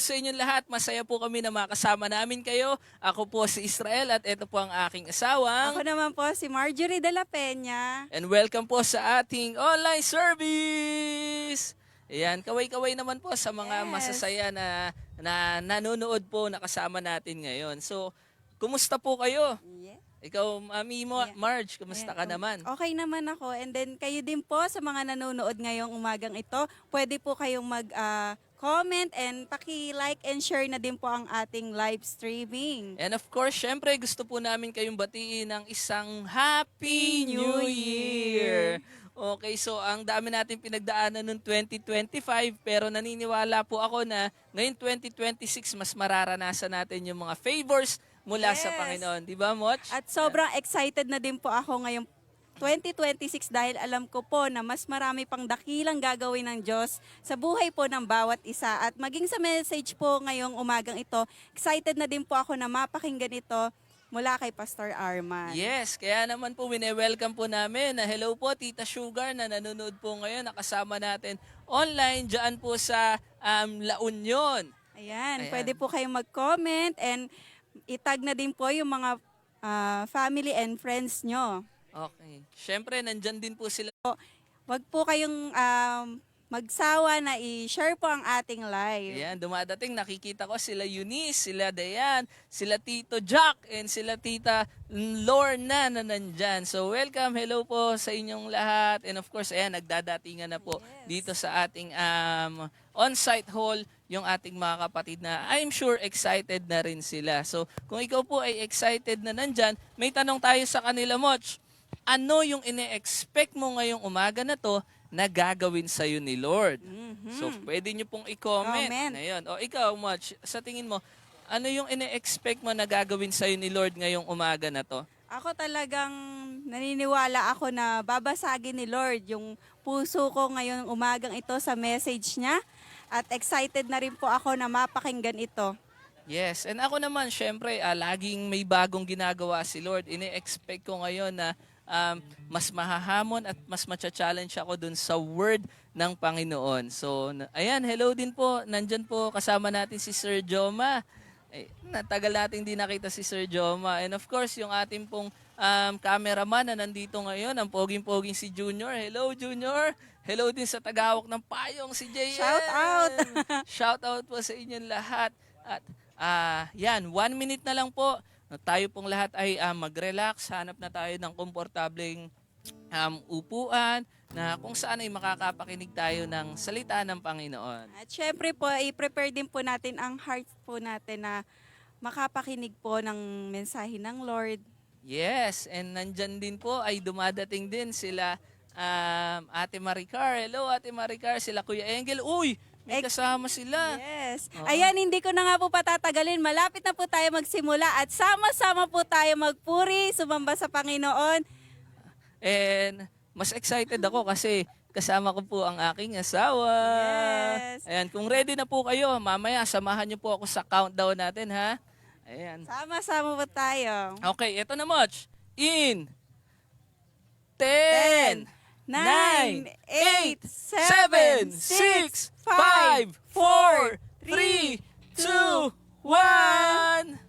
sa inyong lahat. Masaya po kami na makasama namin kayo. Ako po si Israel at ito po ang aking Ako asawang. naman po si Marjorie de la Peña. And welcome po sa ating online service. Ayan, kaway-kaway naman po sa mga Yes. masasaya na nanonood po na kasama natin ngayon. So, kumusta po kayo? Yeah. Ikaw, Mami mo, Yeah. Marge, kumusta ka naman? Okay naman ako. And then kayo din po sa mga nanonood ngayong umagang ito, pwede po kayong mag-comment and paki-like and share na din po ang ating live streaming. And of course, syempre gusto po namin kayong batiin ng isang Happy New Year! Okay, so ang dami natin pinagdaanan noong 2025 pero naniniwala po ako na ngayon 2026 mas mararanasan natin yung mga favors mula sa Yes. Panginoon. Di ba, Moch? At sobrang excited na din po ako ngayong 2026 dahil alam ko po na mas marami pang dakilang gagawin ng Diyos sa buhay po ng bawat isa. At maging sa message po ngayong umagang ito, excited na din po ako na mapakinggan ito mula kay Pastor Arman. Yes, kaya naman po wine-welcome po namin na hello po Tita Sugar na nanonood po ngayon, nakasama natin online dyan po sa La Union. Ayan, Ayan. pwede po kayong mag-comment and itag na din po yung mga family and friends nyo. Okay. Siyempre, nandyan din po sila. Wag po kayong magsawa na i-share po ang ating live. Ayan, dumadating, nakikita ko sila Eunice, sila Dayan, sila Tito Jack, and sila Tita Lorna na nandyan. So, welcome, hello po sa inyong lahat. And of course, ayan, nagdadatingan na po dito sa ating on-site hall yung ating mga kapatid na I'm sure excited na rin sila. So, kung ikaw po ay excited na nandyan, may tanong tayo sa kanila, Moch. Ano yung ine-expect mo ngayong umaga na to na gagawin sa'yo ni Lord? So, pwede nyo pong i-comment. Comment. Ayun. O ikaw, Moch, sa tingin mo, ano yung ine-expect mo na gagawin sa'yo ni Lord ngayong umaga na to? Ako talagang naniniwala ako na babasagin ni Lord yung puso ko ngayong umagang ito sa message niya. At excited na rin po ako na mapakinggan ito. Yes. And ako naman, syempre, laging may bagong ginagawa si Lord. Ine-expect ko ngayon na mas mahahamon at mas matcha-challenge ako dun sa word ng Panginoon. So, ayan, hello din po. Nandyan po kasama natin si Sir Joma. Natagal natin din nakita si Sir Joma. And of course, yung ating pong cameraman na nandito ngayon, ang poging-poging si Junior. Hello, Junior. Hello din sa tagahawak ng payong, si JL. Shout out! Shout out po sa inyong lahat. At yan, 1 minute na lang po. Tayo pong lahat ay mag-relax. Hanap na tayo ng komportableng upuan na kung saan ay makakapakinig tayo ng salita ng Panginoon. At syempre po, i-prepare din po natin ang heart po natin na makapakinig po ng mensahe ng Lord. Yes, and nandyan din po ay dumadating din sila Ate Maricar. Hello Ate Maricar, sila Kuya Engel. Uy, may kasama sila. Yes. Oo. Ayan, hindi ko na nga po patatagalin. Malapit na po tayo magsimula at sama-sama po tayo magpuri, sumamba sa Panginoon. And mas excited ako kasi kasama ko po ang aking asawa. Yes. Ayan, kung ready na po kayo, mamaya samahan niyo po ako sa countdown natin, ha? Ayan. Sama-sama po tayo. Okay, eto na, Moch. In 10, 9, 8, 7, 6, 5, 4, 3, 2, 1.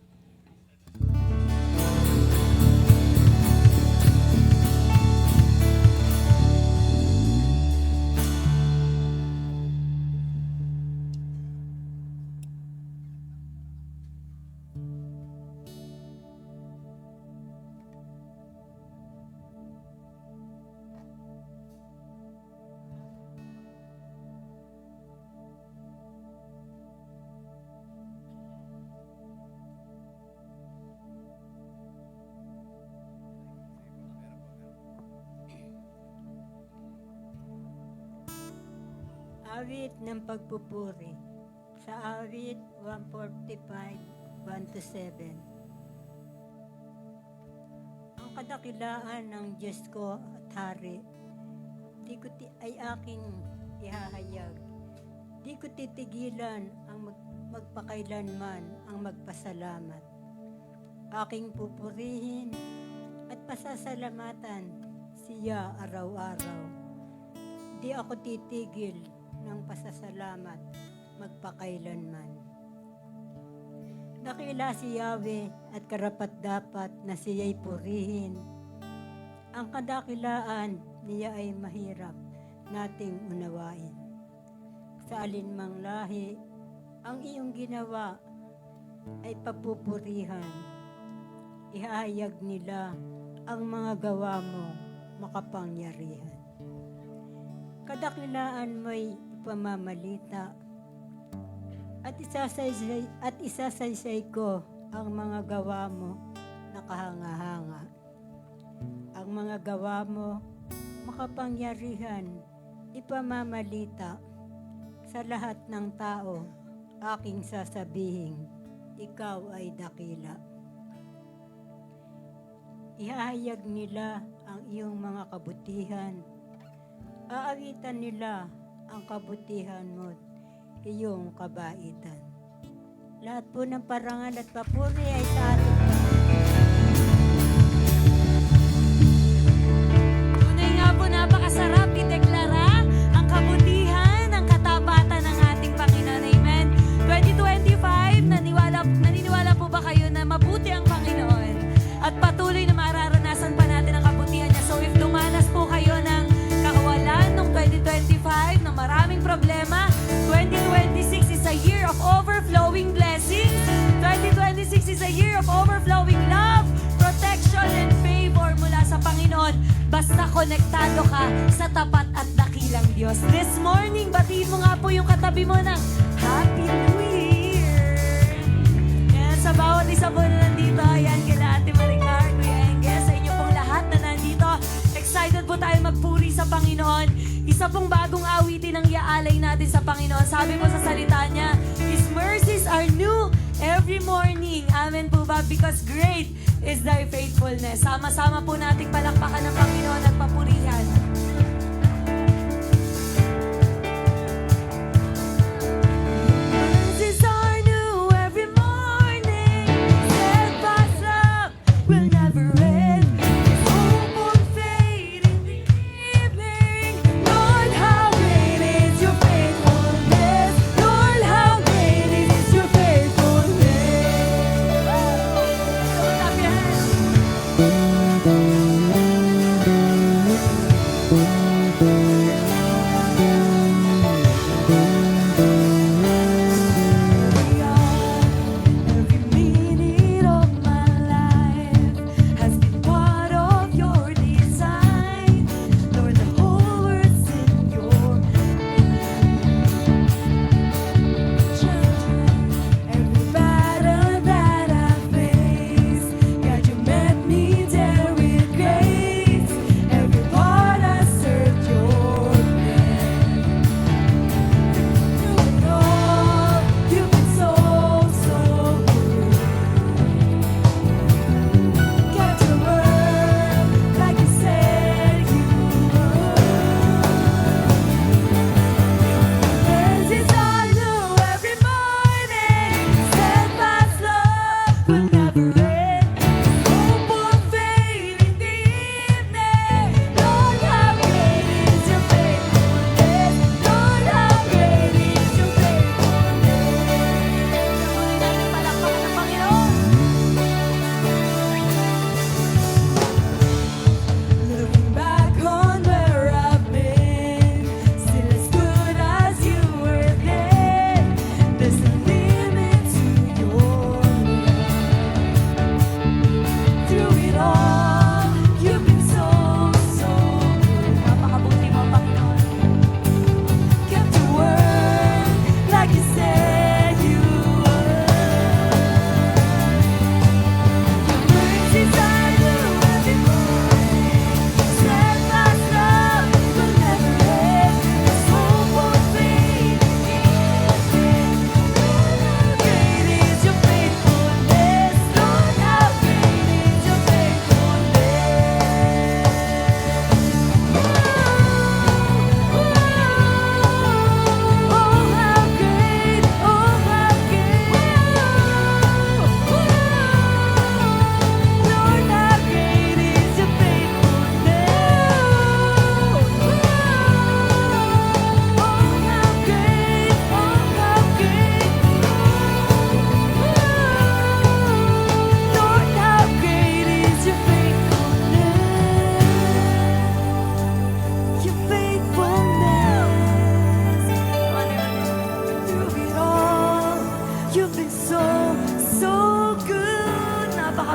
Awit ng pagpupuri sa awit 145, 1-7. Ang kadakilaan ng Diyos ko at Hari, ay aking ihahayag. Di ko titigilan ang magpakailanman ang magpasalamat. Aking pupurihin at pasasalamatan siya araw-araw. Di ako titigil ng pasasalamat magpakailanman. Dakila si Yahweh at karapat-dapat na siya'y purihin. Ang kadakilaan niya ay mahirap nating unawain. Sa alinmang lahi, ang iyong ginawa ay papupurihan. Ihahayag nila ang mga gawa mo makapangyarihan. Kadakilaan mo'y ipamamalita at isasaysay ko ang mga gawa mo na kahanga-hanga. Ang mga gawa mo makapangyarihan, ipamamalita sa lahat ng tao, aking sasabihin, ikaw ay dakila. Ihahayag nila ang iyong mga kabutihan. Aawitan nila ang kabutihan mo, iyong kabaitan. Lahat po ng parangal at papuri ay sa ating Tunay nga po, napakasarap ideklara ang kabutihan, ang katapatan ng ating Panginoon. Amen. 2025, naniniwala po ba kayo na mabuti ang Panginoon? At patuloy na mararanasan pa natin ang kabutihan niya. So if dumanas po kayo ng kawalan noong 2025, na maraming problema, 2026 is a year of overflowing blessings. 2026 is a year of overflowing love, protection, and favor mula sa Panginoon. Basta konektado ka sa tapat at dakilang Diyos. This morning, batiin mo nga po yung katabi mo ng Happy New Year! Yan, sa bawat isa po na nandito, yan, kila Ate Maricar, Kuya Engel, sa inyo pong lahat na nandito. Excited po tayo magpuri sa Panginoon. Isa pong bagong awitin ang iaalay natin sa Panginoon. Sabi po sa salita niya, His mercies are new every morning. Amen po ba? Because great is thy faithfulness. Sama-sama po nating palakpakan ng Panginoon at papurihan. Mercies are new every morning. Steadfast love will never end. Hope won't fade in the evening. Lord, how great is your faithfulness. Lord, how great is your faithfulness. Clap your hands.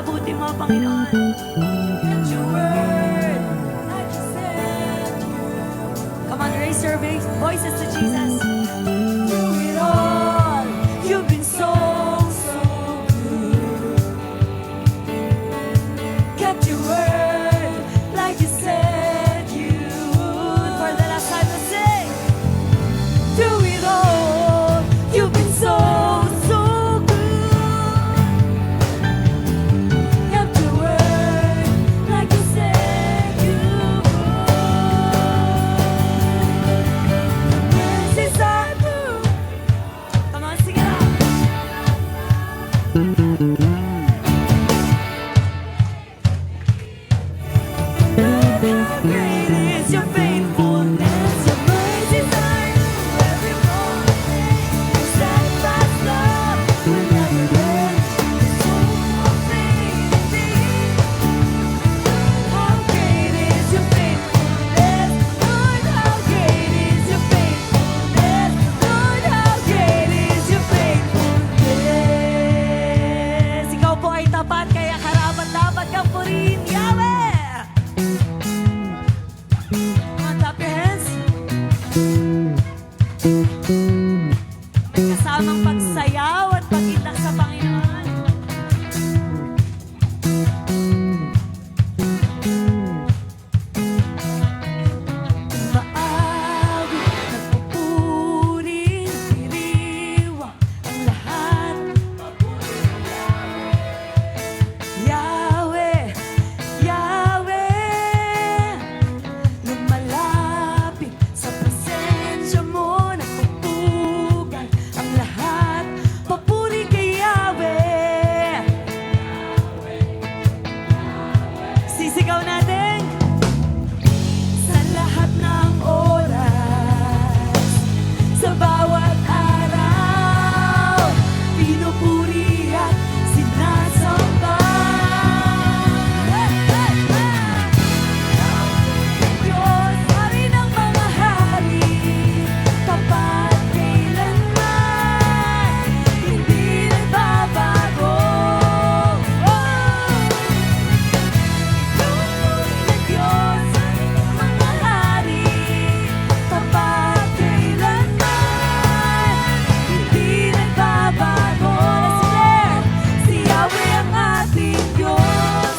napakabuti mo, Panginoon. Let your word, like you said you. Come on, raise your voices to Jesus. Through it all, you've been so, so good. Kept your word, like you said you would. For the last time to sing. Through it all, you've been so, so good. Kept your word, like you said you would. Mercies are new. Come on, sing it out. Great is your faithfulness, your mercies are new every morning. Your steadfast love will never end. So unfailing. How great is your faithfulness, Lord? How great is your faithfulness, Lord? How great is your faithfulness? Ikaw po ay tapat, kaya karapat-dapat kang purihin, Yahweh. Come on, clap your hands. May kasamang pagsayaw at pag-itak sa Panginoon. Maawi, nagpupuring, diriwang ang lahat. Yahweh, Yahweh, lumalapit sa presensya mo, nagpupugan ang lahat. Papuri kay Yahweh. Sisigaw natin sa lahat ng oras, sa bawat araw, pinupuri at sinasamba. Diyos, hari ng mga hari, tapat kailanman, hindi nagbabago. Tunay na Diyos, hari ng mga hari, tapat kailanman, hindi nagbabago. Si Yahweh ang ating Diyos.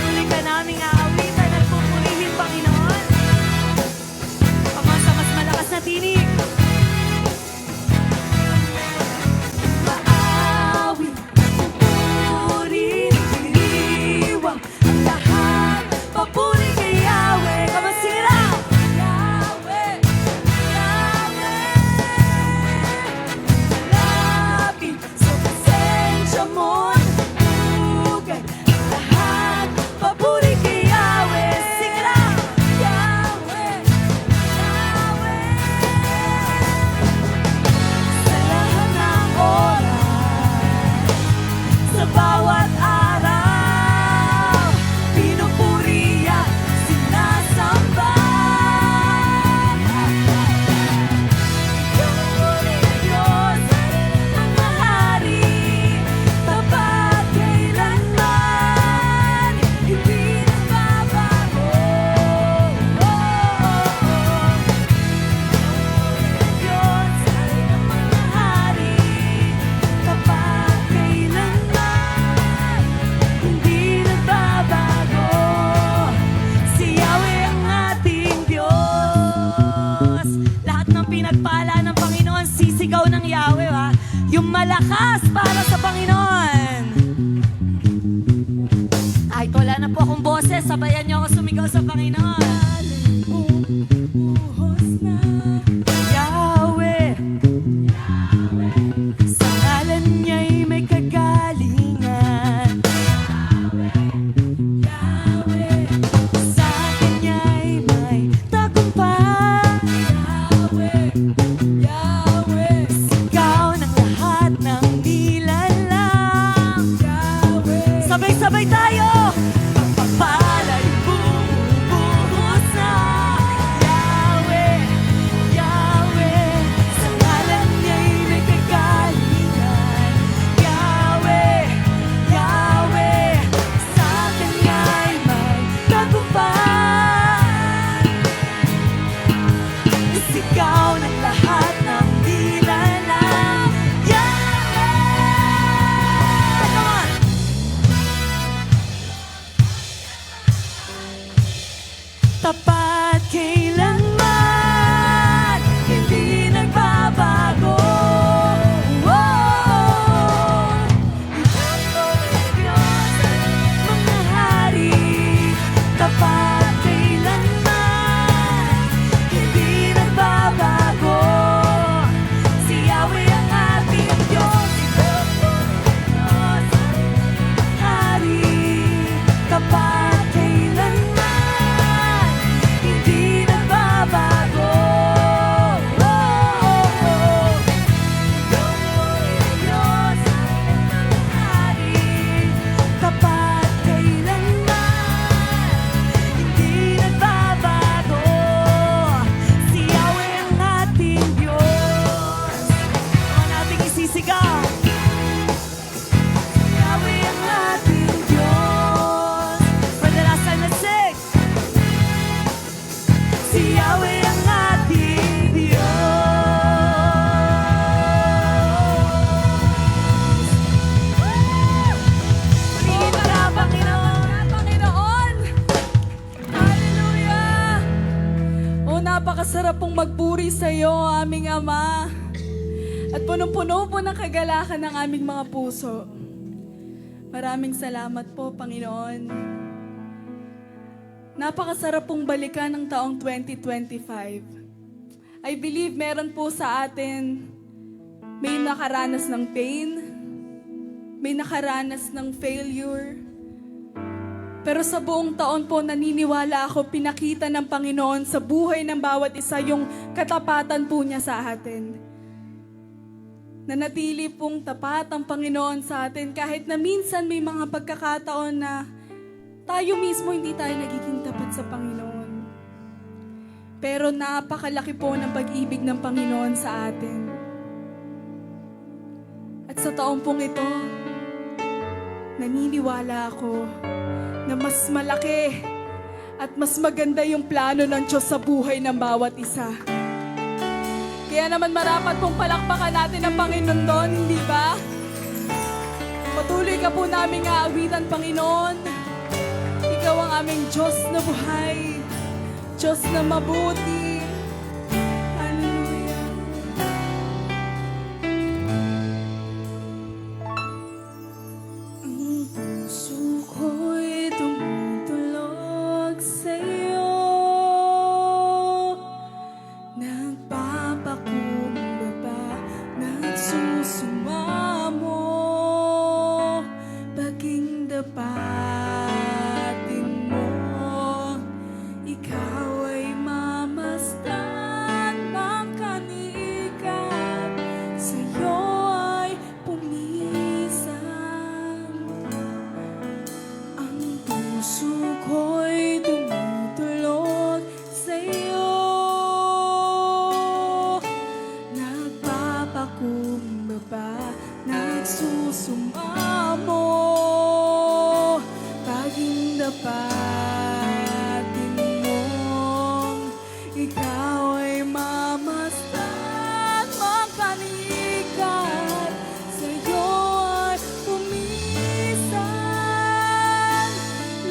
Tuloy ka naming aawitan at pupurihin, Panginoon. Come on, sa mas malakas na tinig. Maawi, pupuri, diriwang ang lahat. Papuri kay Yahweh. Come on, sing it out. Yahweh, Yahweh, malapit sa presensya mo, nagpupugan ang lahat. Papuri kay Yahweh. Sing it out. Yahweh, Yahweh. Sa lahat ng oras, sa bawat araw, pinupuri at sinasamba. Tunay na Diyos, hari ng mga hari, tapat kailanman, hindi nagbabago. Diyos, hari ng mga hari, tapat kailanman, hindi nagbabago. Si Yahweh ang ating Diyos. Lahat ng pinagpala ng Panginoon, sisigaw ng Yahweh, ha? Yung malakas para sa Panginoon. Kahit wala na po akong boses, sabayan niyo ako sumigaw sa Panginoon. Buhos na Yahweh, sa ngalan niya'y may kagalingan. Yahweh, sa Kanya'y may tagumpay. Yahweh, Yahweh, sigaw ng lahat ng nilalang. Yahweh, sabay-sabay tayo. Pagpapala'y bumubuhos na. Yahweh, Yahweh, sa ngalan niya'y may kagalingan. Yahweh, pong magpuri sa iyo, aming Ama. At punong-puno po ng kagalakan ng aming mga puso. Maraming salamat po, Panginoon. Napakasarap pong balikan ng taong 2025. I believe meron po sa atin may nakaranas ng pain, may nakaranas ng failure. Pero sa buong taon po, naniniwala ako, pinakita ng Panginoon sa buhay ng bawat isa yung katapatan po niya sa atin. Nanatili pong tapat ang Panginoon sa atin kahit na minsan may mga pagkakataon na tayo mismo hindi tayo nagiging tapat sa Panginoon. Pero napakalaki po ng pag-ibig ng Panginoon sa atin. At sa taong pong ito, naniniwala ako na mas malaki at mas maganda yung plano ng Diyos sa buhay ng bawat isa. Kaya naman marapat pong palakpakan natin ang Panginoon doon, hindi ba? Patuloy ka po naming aawitan, Panginoon. Ikaw ang aming Diyos na buhay, Diyos na mabuti. Hallelujah. Ang puso ko'y tumutulog sa'yo, nagpapakumbaba, nagsusumamo, paging dapatin mo. Ikaw ay mamasdan, makanikat, sa'yo ay pumisan. Ang puso ko'y tumutulog sa'yo, nagpapakumbaba, nagsusumamo, paging dapatin mo. Ikaw ay mamasdan, makanikat, sa'yo ay pumisan.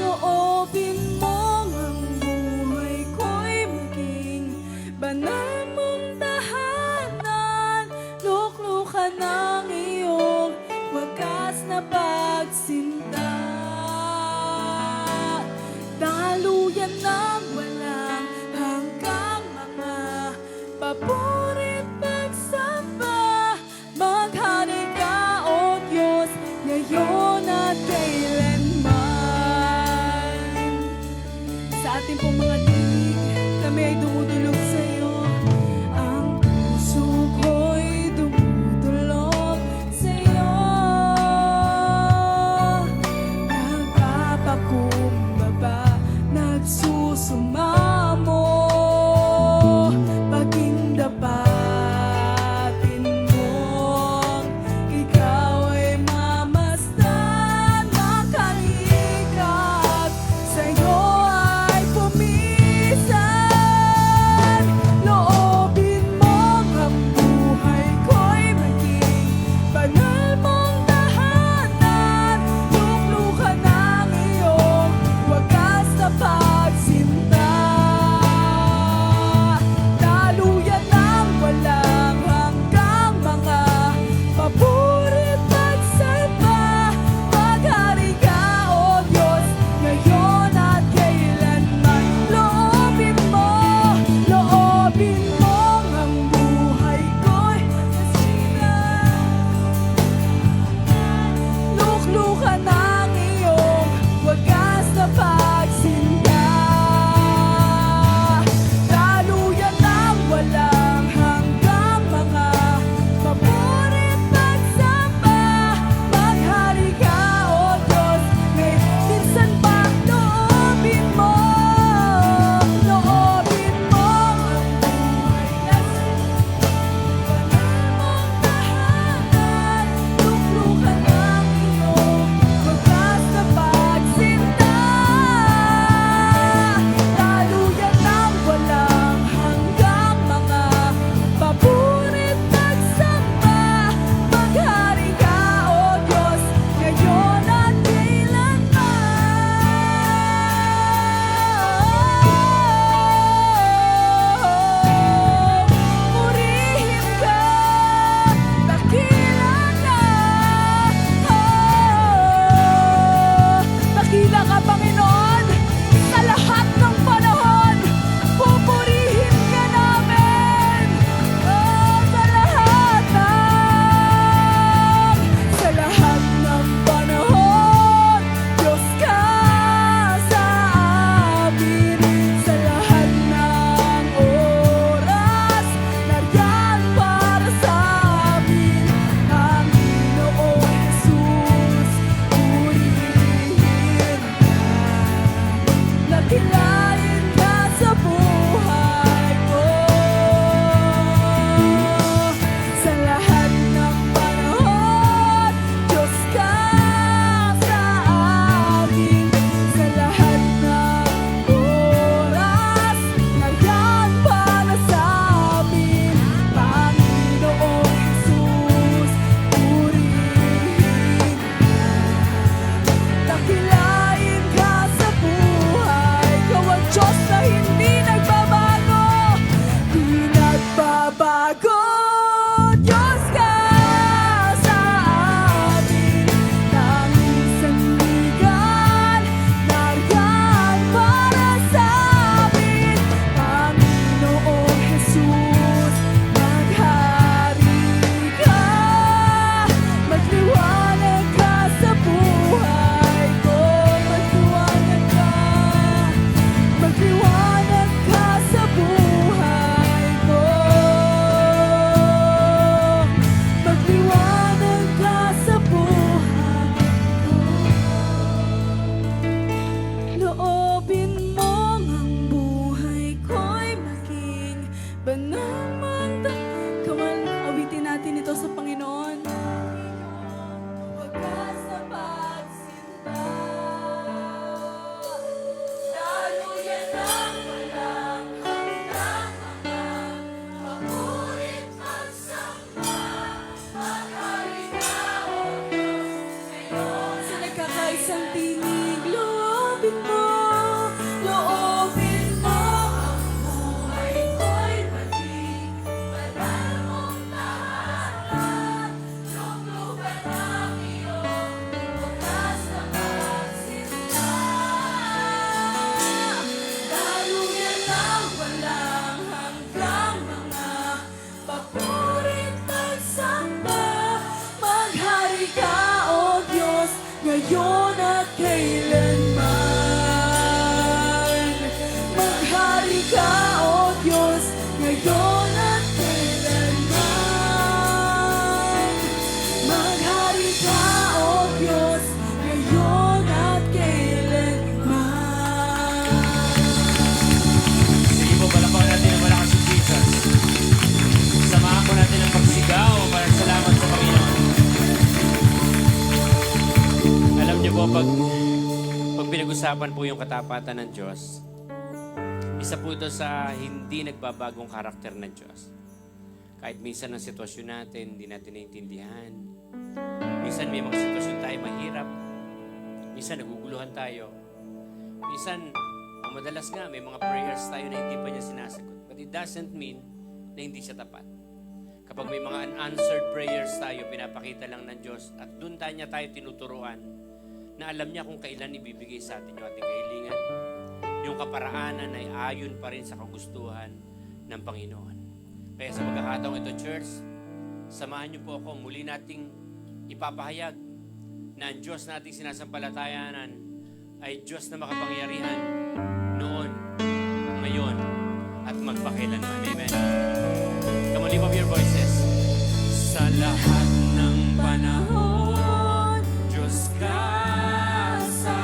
Loobin mo ang buhay ko'y maging banal mong tahanan, luklukan ng iyong wagas na pagsinta. ngayon at kailanman. Maghari ka, O Diyos, ngayon at kailanman. Maghari ka, O Diyos, ngayon at kailanman. Sige po, palakpakan natin ang malakas si Jesus. Samahan po natin ang pagsigaw para salamat sa Panginoon. Alam niyo po, pag pinag-usapan po yung katapatan ng Diyos, isa po ito sa hindi nagbabagong karakter ng Diyos. Kahit minsan ang sitwasyon natin, hindi natin naiintindihan. Minsan may mga sitwasyon tayo mahirap. Minsan naguguluhan tayo. Minsan, ang madalas nga, may mga prayers tayo na hindi pa niya sinasagot. But it doesn't mean na hindi siya tapat. Kapag may mga unanswered prayers tayo, pinapakita lang ng Diyos at doon niya tayo tinuturuan na alam niya kung kailan ibibigay sa atin yung ating kahilingan. Yung kaparaanan ay ayon pa rin sa kagustuhan ng Panginoon. Kaya sa pagkakataong ito, church, samahan niyo po ako, muli nating ipapahayag na ang Diyos nating sinasampalatayanan ay Diyos na makapangyarihan noon, ngayon, at magpakailanman. Amen. Come on, lift up your voices. Sa lahat ng panahon, Diyos ka sa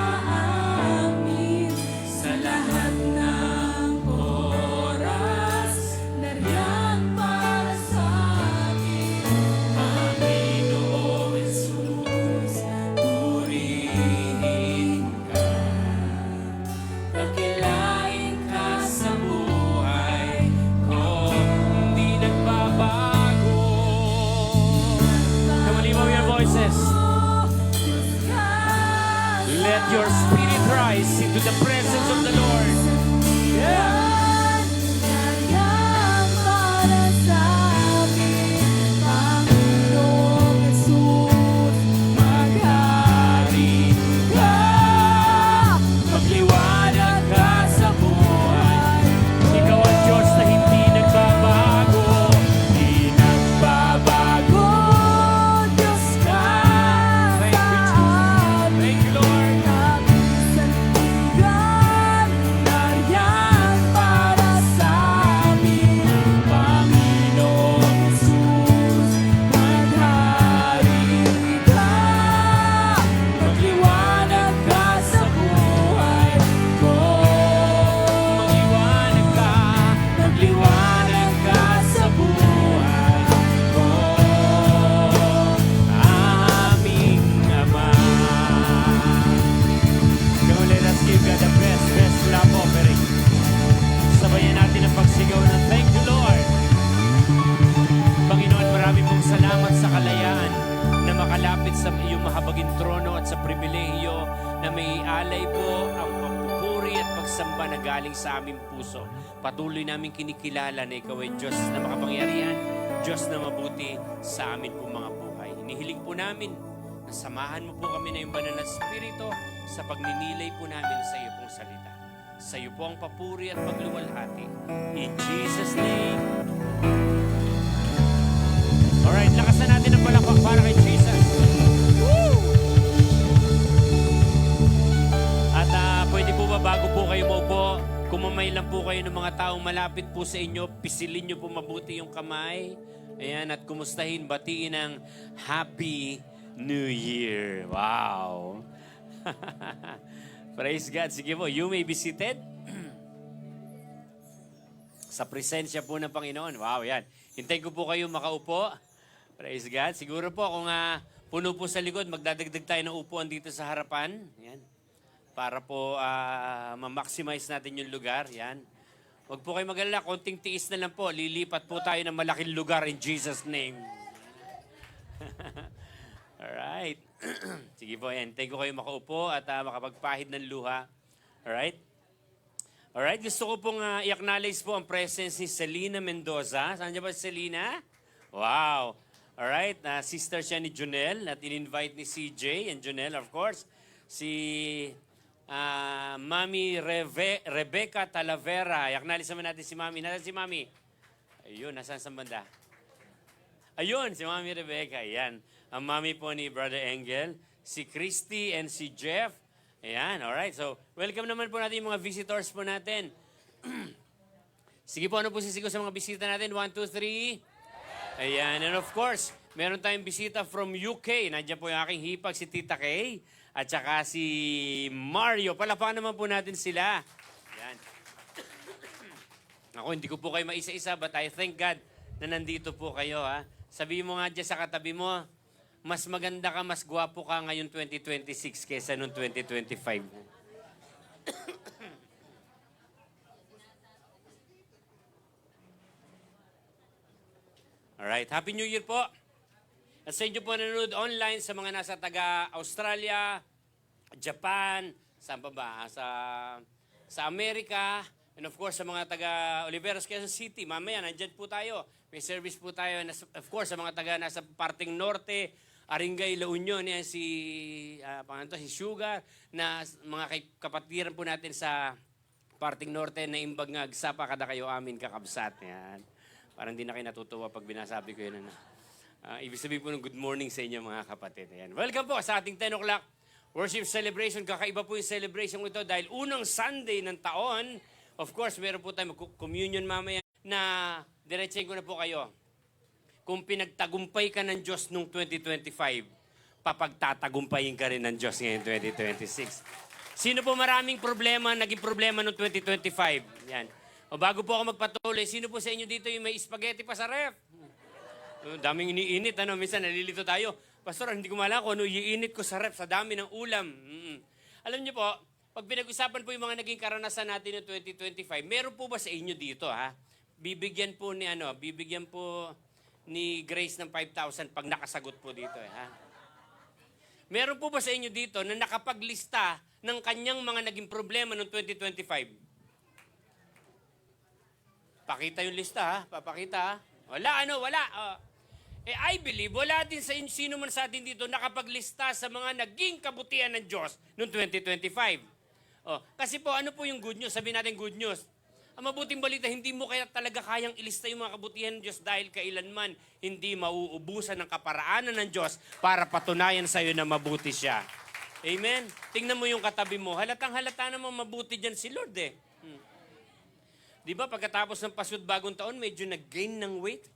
amin. Sa lahat ng oras, nariyan para sa amin. Panginoong Jesus, purihin ka. Dakilain ka sa buhay ko, hindi nagbabago. Come on, lift up your voices. Let your spirit rise into the presence of the Lord. Yeah. Magliwanag ka sa buhay. Ikaw ang Diyos na hindi nagbabago. Hindi nagbabago. Diyos ka sa amin. Thank you, Lord. Nariyan para sa amin. Panginoong Jesus, maghari ka. Magliwanag ka sa buhay ko. Magliwanag ka. Magliwanag ka sa buhay ko. Aming Ama. Come on, let us give God the best love offering. Sabayan natin ang pagsigaw ng thank you, Lord. Panginoon, marami pong salamat sa kalayaan na makalapit sa iyong mahabaging trono at sa pribilehiyo na may alay po ang pagpupuri at pagsamba na galing sa aming puso. Patuloy namin kinikilala na ikaw ay Diyos na makapangyarihan, Diyos na mabuti sa amin po mga buhay. Inihiling po namin na samahan mo po kami na yung banal na Espiritu sa pagninilay po namin sa iyo pong salita. Sa iyo po ang papuri at pagluwalhati. In Jesus' name. Alright, lakasan natin ang palakpak para kay Jesus. Woo! At pwede po ba bago po kayo maupo, kumamay lang po kayo ng mga taong malapit po sa inyo, pisilin nyo po mabuti yung kamay. Ayan, at kumustahin, batiin ng Happy New Year. Wow! Praise God. Sige po, you may be seated. Sa presensya po ng Panginoon. Wow, yan. Hintayin ko po kayo makaupo. Praise God. Siguro po kung puno po sa likod, magdadagdag tayo ng upuan dito sa harapan. Yan. Para po ma-maximize natin yung lugar. Yan. Huwag po kayo mag-alala. Konting tiis na lang po. Lilipat po tayo ng malaking lugar in Jesus' name. Alright. Sige po, yan. Hintayin ko kayo makaupo at makapagpahid ng luha. Alright? Alright, gusto ko pong i-acknowledge po ang presence ni Selena Mendoza. Saan niya ba si Selena? Wow. Alright, sister siya ni Jonel at in-invite ni CJ and Jonel, of course. Si Mami Rebecca Talavera. I-acknowledge naman natin si Mami. Nasaan si Mami? Ayun, nasaan sa banda? Ayun, si Mami Rebecca. Yan. Ang mami po ni Brother Engel, si Christy, and si Jeff. Ayan, alright. So, welcome naman po natin yung mga visitors po natin. Sige po, ano po sisigaw sa mga bisita natin? 1, 2, 3. Ayan, and of course, meron tayong bisita from UK. Nandiyan po yung aking hipag, si Tita Kay. At saka si Mario. Palapakan naman po natin sila. Ayan. Ako, hindi ko po kayo maisa-isa, but I thank God na nandito po kayo, ha. Sabihin mo nga dyan sa katabi mo, mas maganda ka, mas gwapo ka ngayon 2026 kaysa noong 2025. Alright, Happy New Year po. At sa inyo po nanonood online sa mga nasa taga-Australia, Japan, saan pa ba? Sa Amerika, and of course sa mga taga-Oliveros, Quezon City. Mamaya, nandyan po tayo. May service po tayo. And of course, sa mga taga nasa parting norte, Aringay, La Union, yan si Sugar, na mga kapatiran po natin sa parting norte na imbag nga, agsapa kada kayo amin kakabsat. Yan. Parang hindi na kayo natutuwa pag binasabi ko yun. Ibig sabihin po ng good morning sa inyo mga kapatid. Ayan. Welcome po sa ating 10 o'clock worship celebration. Kakaiba po yung celebration ito dahil unang Sunday ng taon. Of course, meron po tayo communion mamaya na diretsahin ko na po kayo. Kung pinagtagumpay ka ng Diyos noong 2025, papagtatagumpayin ka rin ng Diyos ngayon 2026. Sino po maraming problema, naging problema noong 2025? Yan. O bago po ako magpatuloy, sino po sa inyo dito yung may spaghetti pa sa ref? Daming iniinit, ano? Minsan nalilito tayo. Pastor, hindi ko malala kung ano iinit ko sa ref sa dami ng ulam. Alam niyo po, pag pinag-usapan po yung mga naging karanasan natin noong 2025, meron po ba sa inyo dito, ha? Bibigyan po ni Grace ng 5,000 pag nakasagot po dito, ha? Meron po ba sa inyo dito na nakapaglista ng kanyang mga naging problema noong 2025? Pakita yung lista, ha? Papakita, ha? Wala. I believe, wala din sa sino man sa atin dito nakapaglista sa mga naging kabutihan ng Diyos noong 2025. Kasi po, ano po yung good news? Sabihin natin good news. Ang mabuting balita, hindi mo kaya talaga kayang ilista yung mga kabutihan ng Diyos dahil kailanman hindi mauubusan ng kaparaanan ng Diyos para patunayan sa iyo na mabuti siya. Amen? Tingnan mo yung katabi mo. Halatang halata naman mabuti dyan si Lord, eh. Di ba pagkatapos ng pasud bagong taon, medyo nag-gain ng weight?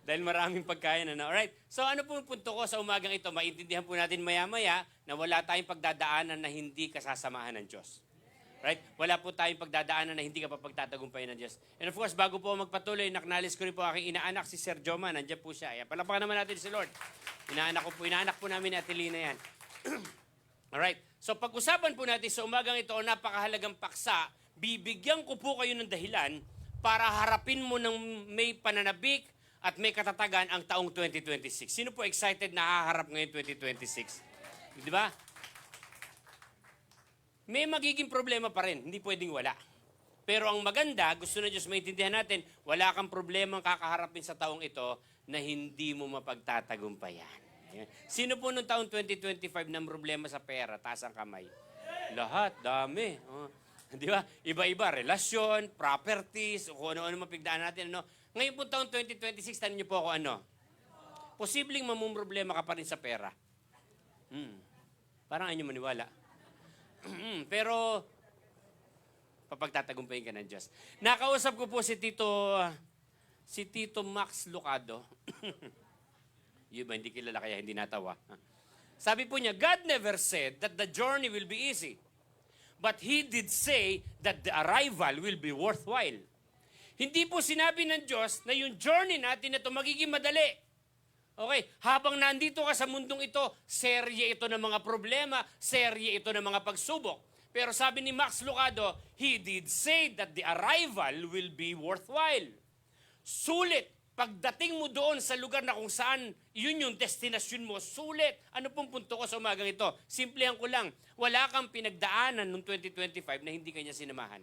Dahil maraming pagkain, ano? Alright, so ano po ang punto ko sa umagang ito? Maintindihan po natin maya-maya na wala tayong pagdadaanan na hindi kasasamahan ng Diyos. Right? Wala po tayong pagdadaanan na hindi ka papagtatagumpayan ng Diyos. And of course, bago po magpatuloy, naknalis ko rin po aking inaanak si Sir Joma. Nandiyan po siya. Ayan, palapakan naman natin si Lord. Inaanak po namin ni Atelina yan. Alright, so pag-usapan po natin sa umagang ito, napakahalagang paksa, bibigyan ko po kayo ng dahilan para harapin mo ng may pananabik at may katatagan ang taong 2026. Sino po excited na haharap ngayon 2026? Di ba? May magiging problema pa rin, hindi pwedeng wala. Pero ang maganda, gusto na Diyos maintindihan natin, wala kang problema kakaharapin sa taong ito na hindi mo mapagtatagumpayan. Ayan. Sino po noong taong 2025 ng problema sa pera? Taas ang kamay. Lahat, dami. Di ba? Iba-iba, relasyon, properties, o kung ano-ano mapigdaan natin. Ano. Ngayon po taong 2026, tanong niyo po ako ano? Posibleng mamumroblema ka pa rin sa pera. Parang ayaw maniwala. Pero, papagtatagumpayin ka ng Diyos. Nakausap ko po si Tito Max Lucado. Yun ba, hindi kilala kaya hindi natawa. Sabi po niya, God never said that the journey will be easy. But He did say that the arrival will be worthwhile. Hindi po sinabi ng Diyos na yung journey natin na ito magiging madali. Okay, habang nandito ka sa mundong ito, serye ito ng mga problema, serye ito ng mga pagsubok. Pero sabi ni Max Lucado, He did say that the arrival will be worthwhile. Sulit, pagdating mo doon sa lugar na kung saan yun yung destinasyon mo, sulit. Ano pong punto ko sa umagang ito? Simplihan ko lang, wala kang pinagdaanan noong 2025 na hindi kanya sinamahan.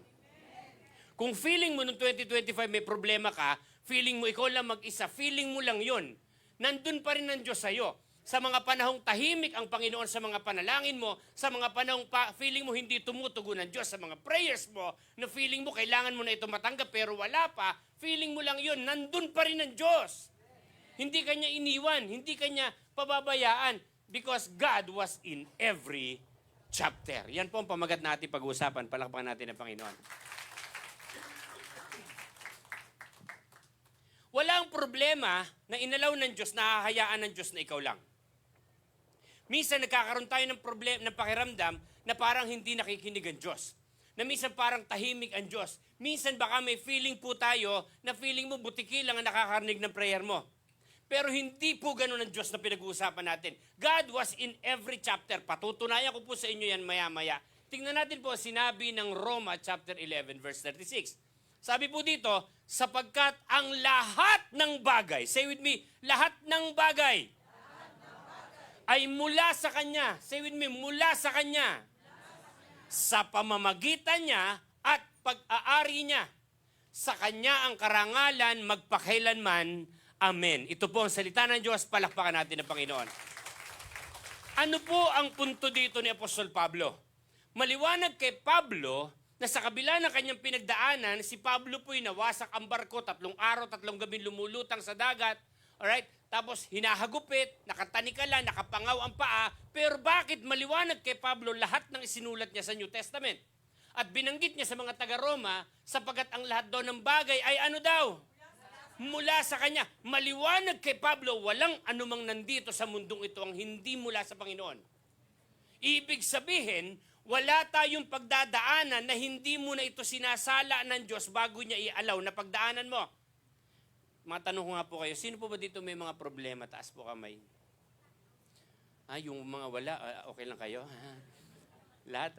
Kung feeling mo noong 2025 may problema ka, feeling mo ikaw lang mag-isa, feeling mo lang yun. Nandun pa rin ng Diyos sa'yo. Sa mga panahong tahimik ang Panginoon sa mga panalangin mo, sa mga panahong feeling mo hindi tumutugon ng Diyos, sa mga prayers mo, na feeling mo kailangan mo na ito matanggap pero wala pa, feeling mo lang yun, nandun pa rin ng Diyos. Hindi kanya iniwan, hindi kanya pababayaan because God was in every chapter. Yan po ang pamagat natin pag-uusapan. Palakpakan natin ang Panginoon. Walang problema na inalaw ng Diyos, na hahayaan ng Diyos na ikaw lang. Minsan nagkakaroon tayo ng problema, ng pakiramdam na parang hindi nakikinig ang Diyos. Na minsan parang tahimik ang Diyos. Minsan baka may feeling po tayo na feeling mo butiki lang ang nakakarinig ng prayer mo. Pero hindi po ganun ang Diyos na pinag-uusapan natin. God was in every chapter. Patutunayan ko po sa inyo yan maya-maya. Tingnan natin po sinabi ng Roma chapter 11 verse 36. Sabi po dito, sapagkat ang lahat ng bagay, say with me, lahat ng bagay, ay mula sa Kanya. Say with me, mula sa Kanya. Sa pamamagitan niya at pag-aari niya. Sa Kanya ang karangalan magpakailanman. Amen. Ito po ang salita ng Diyos. Palakpakan natin ang Panginoon. Ano po ang punto dito ni Apostol Pablo? Maliwanag kay Pablo na sa kabila ng kanyang pinagdaanan, si Pablo po'y nawasak ang barko, 3 araw, 3 gabi lumulutang sa dagat. Alright? Tapos hinahagupit, nakatanikalan, nakapangaw ang paa. Pero bakit maliwanag kay Pablo lahat ng isinulat niya sa New Testament? At binanggit niya sa mga taga-Roma, sapagat ang lahat daw ng bagay ay ano daw? Mula sa Kanya. Maliwanag kay Pablo, walang anumang nandito sa mundong ito ang hindi mula sa Panginoon. Ibig sabihin, wala tayong pagdadaanan na hindi mo na ito sinasala ng Diyos bago niya i-allow na pagdaanan mo. Matanong ko nga po kayo, sino po ba dito may mga problema? Taas po kamay. Yung mga wala, okay lang kayo? Lahat,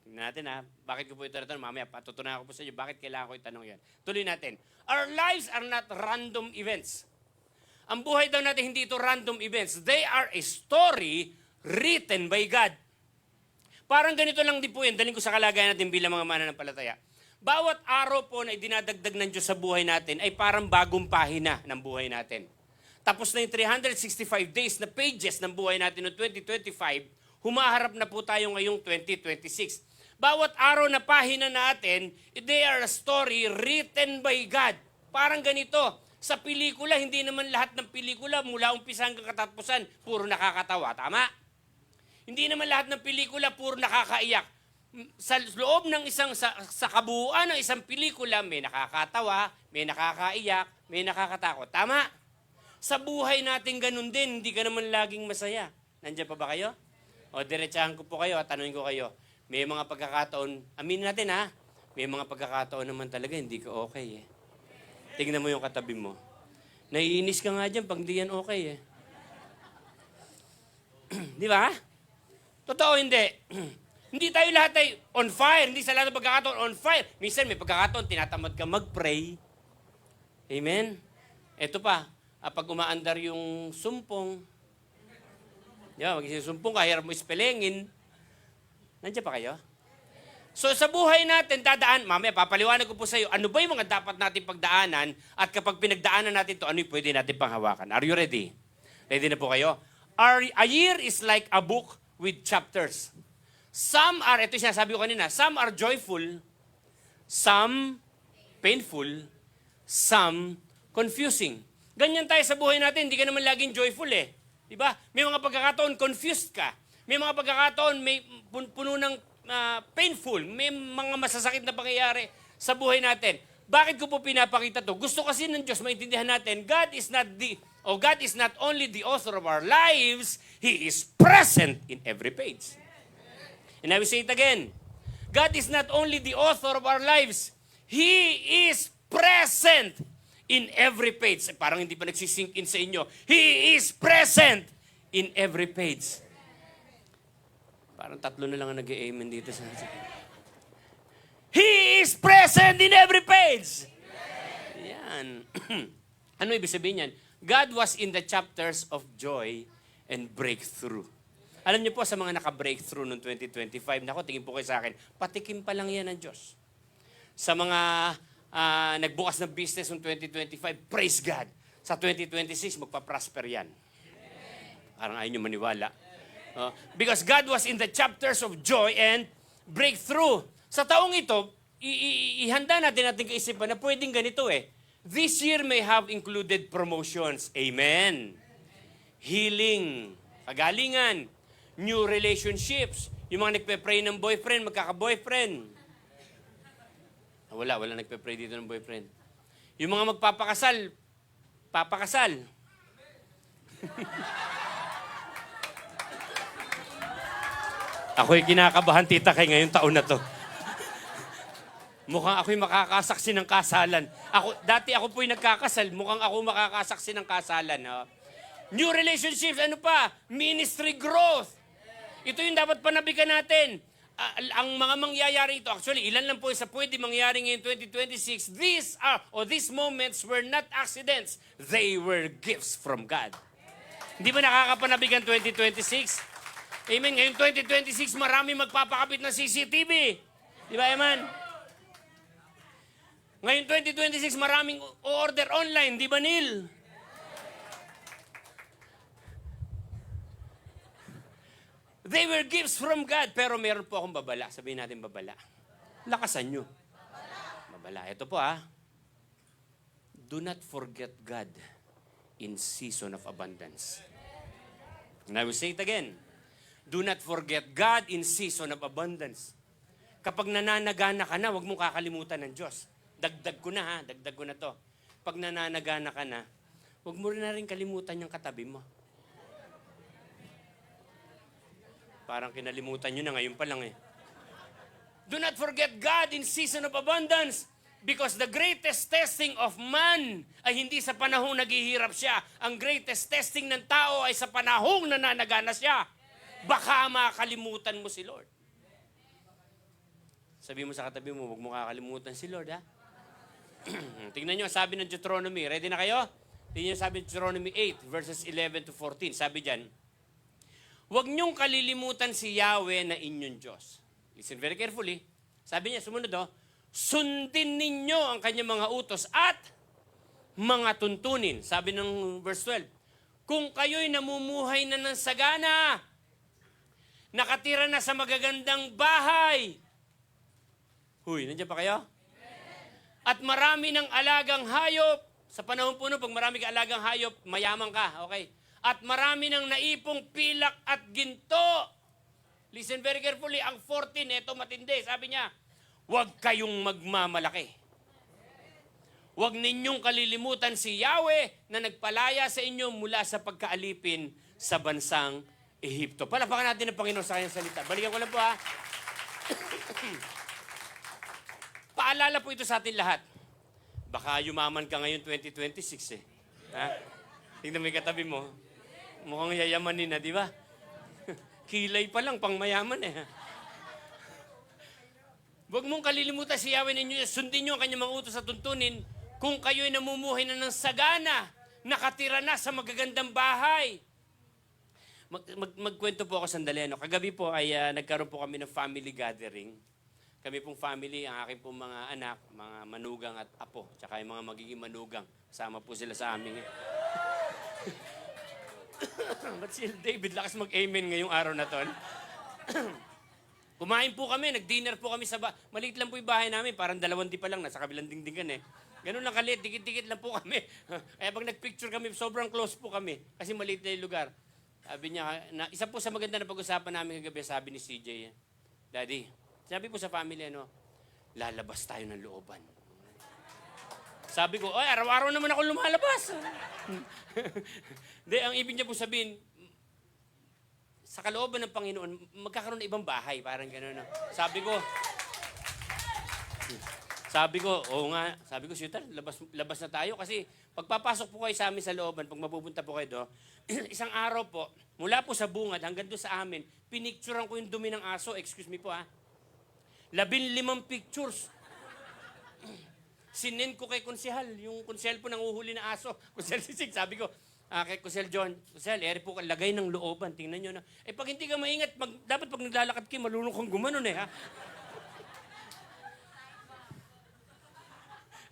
Tingnan natin bakit ko po ito natanong? Mamaya, patutunayan ko po sa inyo, bakit kailangan ko itanong yan? Tuloy natin. Our lives are not random events. Ang buhay daw natin, hindi ito random events. They are a story written by God. Parang ganito lang din po yan. Daling ko sa kalagayan natin bilang mga mananampalataya. Bawat araw po na idinadagdag ng Diyos sa buhay natin ay parang bagong pahina ng buhay natin. Tapos na yung 365 days na pages ng buhay natin noong 2025, humaharap na po tayo ngayong 2026. Bawat araw na pahina natin, they are a story written by God. Parang ganito. Sa pelikula, hindi naman lahat ng pelikula mula umpisa hanggang katapusan, puro nakakatawa. Tama? Hindi naman lahat ng pelikula puro nakakaiyak. Sa loob ng sa kabuuan ng isang pelikula, may nakakatawa, may nakakaiyak, may nakakatakot. Tama? Sa buhay natin ganun din, hindi ka naman laging masaya. Nandiyan pa ba kayo? O diretsahan ko po kayo at tanungin ko kayo. May mga pagkakataon, aminin natin may mga pagkakataon naman talaga hindi ka okay Tingnan mo yung katabi mo. Naiinis ka nga dyan pag hindi yan okay Di ba? Totoo hindi. Hindi tayo lahat ay on fire. Hindi sa lahat ng pagkakataon on fire. Minsan may pagkakataon, tinatamad ka mag-pray. Amen? Ito pa, pag umaandar yung sumpong, di ba, mag-sumpong ka, hirap mo ispelengin. Nandiyan pa kayo? So sa buhay natin, dadaan, mamaya papaliwanag ko po sa iyo, ano ba yung mga dapat natin pagdaanan at kapag pinagdaanan natin to ano yung pwede natin panghawakan? Are you ready? Ready na po kayo? A year is like a book with chapters. Some are, ito yung sinasabi ko kanina, some are joyful, some painful, some confusing. Ganyan tayo sa buhay natin, hindi ka naman laging joyful Diba? May mga pagkakataon, confused ka. May mga pagkakataon, may puno ng painful. May mga masasakit na pangyayari sa buhay natin. Bakit ko po pinapakita to? Gusto kasi ng Diyos maintindihan natin, God is not only the author of our lives, He is present in every page. And I will say it again. God is not only the author of our lives, He is present in every page. Parang hindi pa nagsisink in sa inyo. He is present in every page. Parang 3 na lang ang nag-amen dito sa atin. He is present in every page. Yan. Ano ibig sabihin yan? God was in the chapters of joy and breakthrough. Alam niyo po sa mga naka-breakthrough noong 2025, nako, tingin po kayo sa akin, patikim pa lang yan ng Diyos. Sa mga nagbukas ng business noong 2025, praise God. Sa 2026, magpa-prosper yan. Parang ayaw niyo maniwala. Because God was in the chapters of joy and breakthrough. Sa taong ito, ihanda natin kaisipan na pwedeng ganito This year may have included promotions. Amen. Healing, kagalingan, new relationships. Yung mga nagpe-pray ng boyfriend, magkaka-boyfriend. Wala nagpe-pray dito ng boyfriend. Yung mga magpapakasal, papakasal. Ako'y kinakabahan, tita, kay ngayong taon na to. Mukhang ako'y makakasaksi ng kasalan. Dati ako po'y nagkakasal, mukhang ako makakasaksi ng kasalan. Oh. New relationships, ano pa? Ministry growth. Ito yung dapat panabikan natin. Ang mga mangyayari ito, actually, ilan lang po sa pwede mangyari ngayon 2026, these moments were not accidents. They were gifts from God. Hindi ba nakakapanabigan 2026? Amen. Ngayon 2026, marami magpapakapit ng CCTV. Di ba, Eman? Ngayon 2026, maraming order online. Di ba, Neil? They were gifts from God. Pero meron po akong babala. Sabihin natin babala. Lakasan nyo. Babala. Ito po Do not forget God in season of abundance. And I will say it again. Do not forget God in season of abundance. Kapag nananagana ka na, huwag mong kakalimutan ng Diyos. Dagdag ko na to. Pag nananagana ka na, huwag mo na rin kalimutan yung katabi mo. Parang kinalimutan nyo na ngayon pa lang eh. Do not forget God in season of abundance. Because the greatest testing of man ay hindi sa panahong naghihirap siya. Ang greatest testing ng tao ay sa panahong nananagana siya. Baka makakalimutan mo si Lord. Sabi mo sa katabi mo, huwag mo kakalimutan si Lord, ha? Tingnan nyo, sabi ng Deuteronomy. Ready na kayo? Tingnan nyo, sabi ng Deuteronomy 8, verses 11 to 14. Sabi dyan, huwag nyong kalilimutan si Yahweh na inyong Diyos. Listen very carefully. Sabi niya, sumunod, sundin ninyo ang kanyang mga utos at mga tuntunin. Sabi ng verse 12, kung kayo'y namumuhay na ng sagana, nakatira na sa magagandang bahay. Huy, nandiyan pa kayo? At marami ng alagang hayop. Sa panahon po pag marami ka alagang hayop, mayaman ka, okay? At marami ng naipong pilak at ginto. Listen very carefully, ang 14, ito matindi. Sabi niya, huwag kayong magmamalaki. Huwag ninyong kalilimutan si Yahweh na nagpalaya sa inyo mula sa pagkaalipin sa bansang Ehipto. Palapakan natin ang Panginoon sa kanyang salita. Balikan ko lang po Paalala po ito sa atin lahat. Baka yumaman ka ngayon 2026 eh. Ha? Tingnan mo yung katabi mo. Mukhang yayamanin na, di ba? Kilay pa lang, pang mayaman eh. Huwag mong kalilimutan si Yahweh ninyo. Sundin nyo ang kanyang mga utos at tuntunin kung kayo'y namumuhay na ng sagana, nakatira na sa magagandang bahay. Magkwento po ako sandali. Kagabi po ay nagkaroon po kami ng family gathering. Kami pong family, ang aking pong mga anak, mga manugang at apo, tsaka yung mga magiging manugang. Sama po sila sa amin. Ba't si David lakas mag-amen ngayong araw na to? Kumain po kami, nag-dinner po kami sa maliit lang po yung bahay namin, parang 2 di pa lang, nasa kabilang dingdingan eh. Ganun lang kalit, dikit-dikit lang po kami. Kaya pag nag-picture kami, sobrang close po kami, kasi maliit na yung lugar. Sabi niya, isa po sa maganda na pag-usapan namin kagabi, sabi ni CJ, Daddy, sabi po sa family, lalabas tayo ng looban. Sabi ko, araw-araw naman ako lumalabas. Hindi, ang ibig niya po sabihin, sa kalooban ng Panginoon, magkakaroon ng ibang bahay, parang gano'n. Sabi ko, oo nga, sabi ko, sweetheart, labas na tayo kasi pagpapasok po kayo sa amin sa looban, pag mapupunta po kayo doon, isang araw po, mula po sa bungad hanggang doon sa amin, pinicturean ko yung dumi ng aso, excuse me po 15 pictures. Sinend ko kay konsehal, yung konsehal po nanguhuli na aso, konsehal Sisig, sabi ko, kay konsehal John, konsehal, po lagay ng looban, tingnan nyo na. Pag hindi ka maingat, dapat pag naglalakad kayo, malulong kang gumanon ha.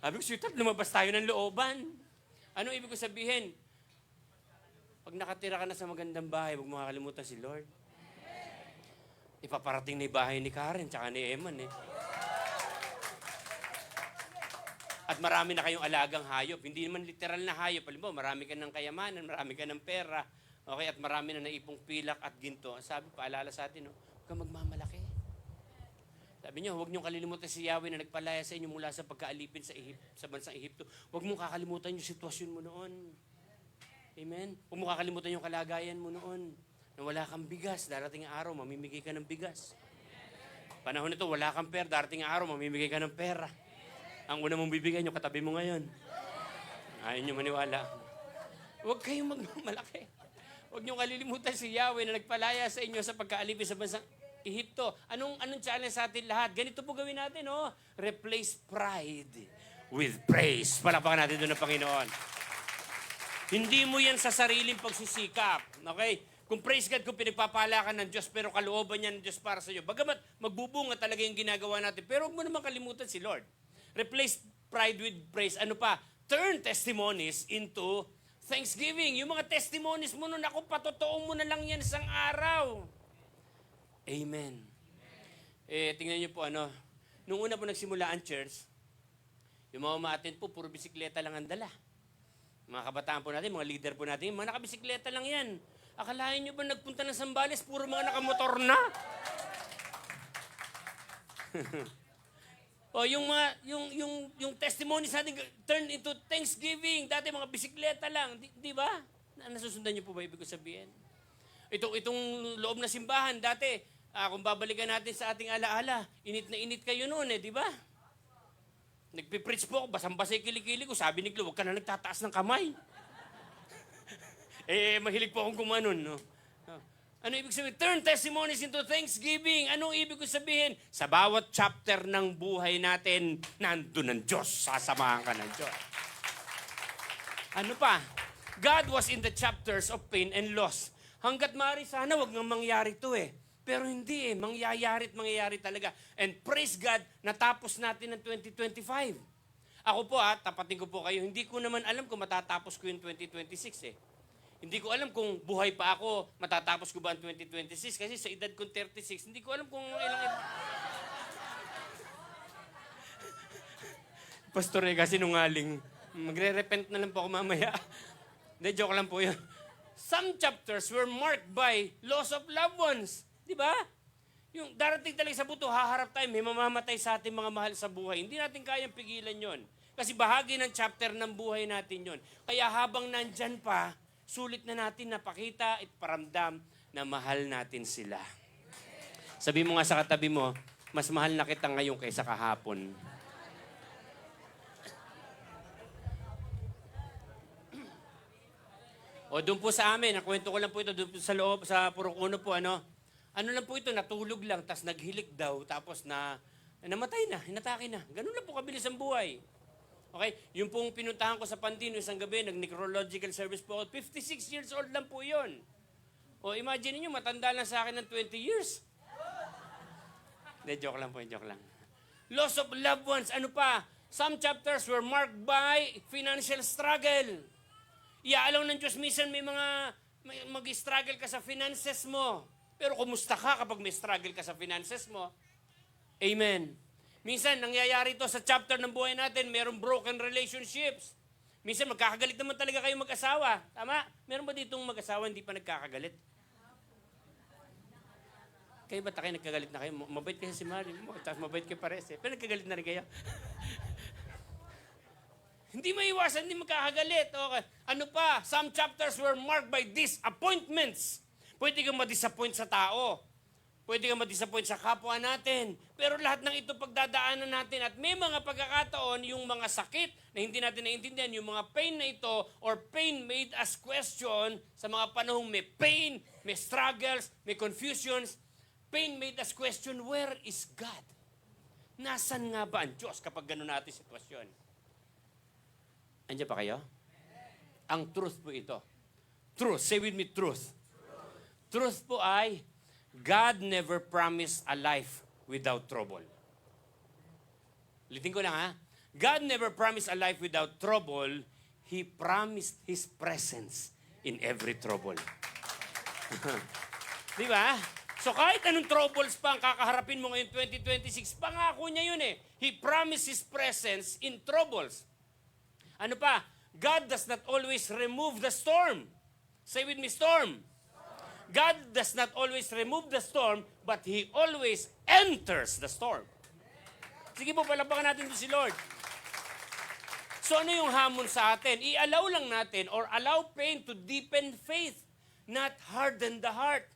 Sabi ko, sweetheart, lumabas tayo ng looban. Ano ibig ko sabihin? Pag nakatira ka na sa magandang bahay, huwag mo kakalimutan si Lord. Ipaparating na yung bahay ni Karen, tsaka ni Eman eh. At marami na kayong alagang hayop. Hindi naman literal na hayop. Halimbawa, marami ka ng kayamanan, marami ka ng pera, okay, at marami na naipong pilak at ginto. Sabi, paalala sa atin, no? Huwag kang magmamalaki. Sabi niyo, huwag niyong kalilimutan si Yahweh na nagpalaya sa inyo mula sa pagkaalipin sa bansang Ehipto. Huwag mong kakalimutan yung sitwasyon mo noon. Amen? Huwag mong kakalimutan yung kalagayan mo noon. Na wala kang bigas, darating ang araw, mamimigay ka ng bigas. Panahon nito, wala kang pera, darating ang araw, mamimigay ka ng pera. Ang una mong bibigyan, yung katabi mo ngayon. Ayaw niyo maniwala. Huwag kayong magmamalaki. Huwag niyong kalilimutan si Yahweh na nagpalaya sa inyo sa pagkaalipin sa bansang Ehipto. Anong challenge sa atin lahat? Ganito po gawin natin, oh. Replace pride with praise. Palakpakan natin doon ng Panginoon. Hindi mo yan sa sariling pagsisikap. Okay? Kung praise God, kung pinagpapala ka ng Diyos, pero kalooban niya ng Diyos para sa iyo. Bagamat magbubunga talaga yung ginagawa natin, pero huwag mo naman kalimutan si Lord. Replace pride with praise. Ano pa? Turn testimonies into thanksgiving. Yung mga testimonies mo nun, ako, patotoo mo na lang yan isang araw. Amen. Tingnan niyo po, nung una po nagsimula ang church, yung mga umaattend po, puro bisikleta lang ang dala. Mga kabataan po natin, mga leader po natin, mga nakabisikleta lang yan. Akalain niyo ba nagpunta ng Zambales, puro mga nakamotor na? O yung testimonies natin turn into thanksgiving. Dati mga bisikleta lang, di ba? Nasusundan niyo po ba ibig ko sabihin? Itong loob na simbahan, dati, kung babalikan natin sa ating alaala, init na init kayo noon di ba? Nagpipreach po ako, basang-basa yung kilikili ko. Sabi ni Glo, huwag ka na nagtataas ng kamay. Mahilig po akong kumanon, no? Ano ibig sabihin? Turn testimonies into thanksgiving. Anong ibig ko sabihin? Sa bawat chapter ng buhay natin, nandun ang Diyos. Sasamahan ka ng Diyos. Ano pa? God was in the chapters of pain and loss. Hanggat maaari sana, wag nang mangyari to Pero hindi mangyayari talaga. And praise God, natapos natin ng 2025. Ako po tapatin ko po kayo, hindi ko naman alam kung matatapos ko yung 2026 Hindi ko alam kung buhay pa ako, matatapos ko ba ang 2026? Kasi sa edad kong 36, hindi ko alam kung ilang... Pastor kasi nungaling. Magre-repent na lang po ako mamaya. Hindi, joke lang po yun. Some chapters were marked by loss of loved ones. Di ba? Yung darating talaga sa buto, haharap tayo, may mamamatay sa ating mga mahal sa buhay. Hindi natin kayang pigilan yon. Kasi bahagi ng chapter ng buhay natin yon. Kaya habang nandyan pa, sulit na natin napakita at paramdam na mahal natin sila. Sabi mo nga sa katabi mo, mas mahal na kita ngayon kaysa kahapon. O doon po sa amin, nakwento ko lang po ito, doon po sa loob, sa Purok Uno po, ano lang po ito, natulog lang, tapos naghilik daw, tapos namatay na, hinatake na. Ganun lang po kabilis ang buhay. Okay? Yung pong pinuntahan ko sa Pandino isang gabi, nag-necrological service po ako. 56 years old lang po yun. O imagine niyo matanda lang sa akin ng 20 years. Hindi, joke lang po, joke lang. Loss of loved ones, ano pa? Some chapters were marked by financial struggle. Iaalaw ng Diyos, minsan may mag-struggle ka sa finances mo. Pero kumusta ka kapag may struggle ka sa finances mo? Amen. Minsan, nangyayari ito sa chapter ng buhay natin, mayroong broken relationships. Minsan, magkakagalit naman talaga kayo mag-asawa. Tama? Meron ba ditong mag-asawa hindi pa nagkakagalit? Kayo ba kayo nagkagalit na kayo? Mabait kasi si Mari. Tapos mabait kayo pares Pero nagkagalit na rin kayo. Hindi maiwasan, hindi magkakagalit. Okay. Ano pa? Some chapters were marked by disappointments. Pwede kang ma-disappoint sa tao. Pwede kang ma-disappoint sa kapwa natin. Pero lahat ng ito pagdadaanan natin at may mga pagkakataon, yung mga sakit na hindi natin naiintindihan, yung mga pain na ito or pain made us question sa mga panahong may pain, may struggles, may confusions, pain made us question, where is God? Nasaan nga ba ang Diyos kapag gano'n natin sitwasyon? Andiyan pa kayo? Ang truth po ito. Truth. Say with me, truth. Truth po ay, God never promised a life without trouble. Ulitin ko lang God never promised a life without trouble. He promised His presence in every trouble. Di ba? So kahit anong troubles pa ang kakaharapin mo ngayon 2026, pangako niya yun eh. He promised His presence in troubles. Ano pa? God does not always remove the storm. Say with me, storm. God does not always remove the storm, but He always enters the storm. Sige po, palapakan natin to si Lord. So ano yung hamon sa atin? I-allow lang natin or allow pain to deepen faith, not harden the heart.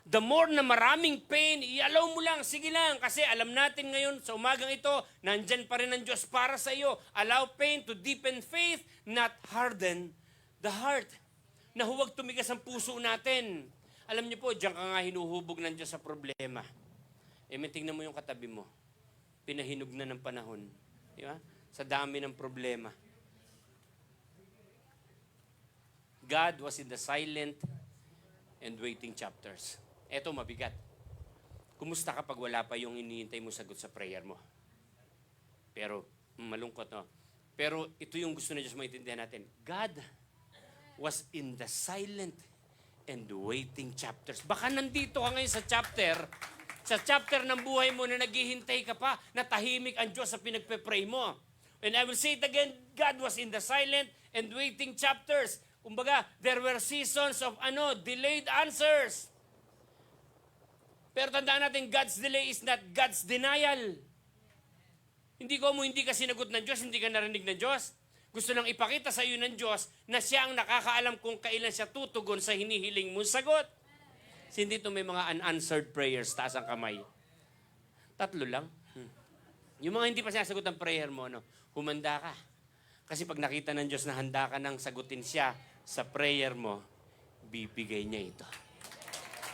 The more na maraming pain, i-allow mo lang, sige lang. Kasi alam natin ngayon, sa umagang ito, nandyan pa rin ang Diyos para sa iyo. Allow pain to deepen faith, not harden the heart. Na huwag tumigas ang puso natin. Alam niyo po, diyan ka nga hinuhubog ng Diyos sa problema. Tingnan mo yung katabi mo. Pinahinog na ng panahon. Di ba? Sa dami ng problema. God was in the silent and waiting chapters. Eto mabigat. Kumusta kapag wala pa yung hinihintay mo sagot sa prayer mo? Pero, malungkot, no? Pero ito yung gusto na Diyos maintindihan natin. God was in the silent and waiting chapters. Baka nandito ka ngayon sa chapter ng buhay mo na naghihintay ka pa, na tahimik ang Diyos sa pinagpe-pray mo. And I will say it again, God was in the silent and waiting chapters. Kumbaga, there were seasons of delayed answers. Pero tandaan natin, God's delay is not God's denial. Hindi ka sinagot ng Diyos, hindi ka narinig ng Diyos. Gusto lang ipakita sa iyo ng Diyos na siya ang nakakaalam kung kailan siya tutugon sa hinihiling mong sagot. Hindi ito may mga unanswered prayers, taas ang kamay. 3 lang. Yung mga hindi pa sinasagot ang prayer mo, humanda ka. Kasi pag nakita ng Diyos na handa ka nang sagutin siya sa prayer mo, bibigay niya ito.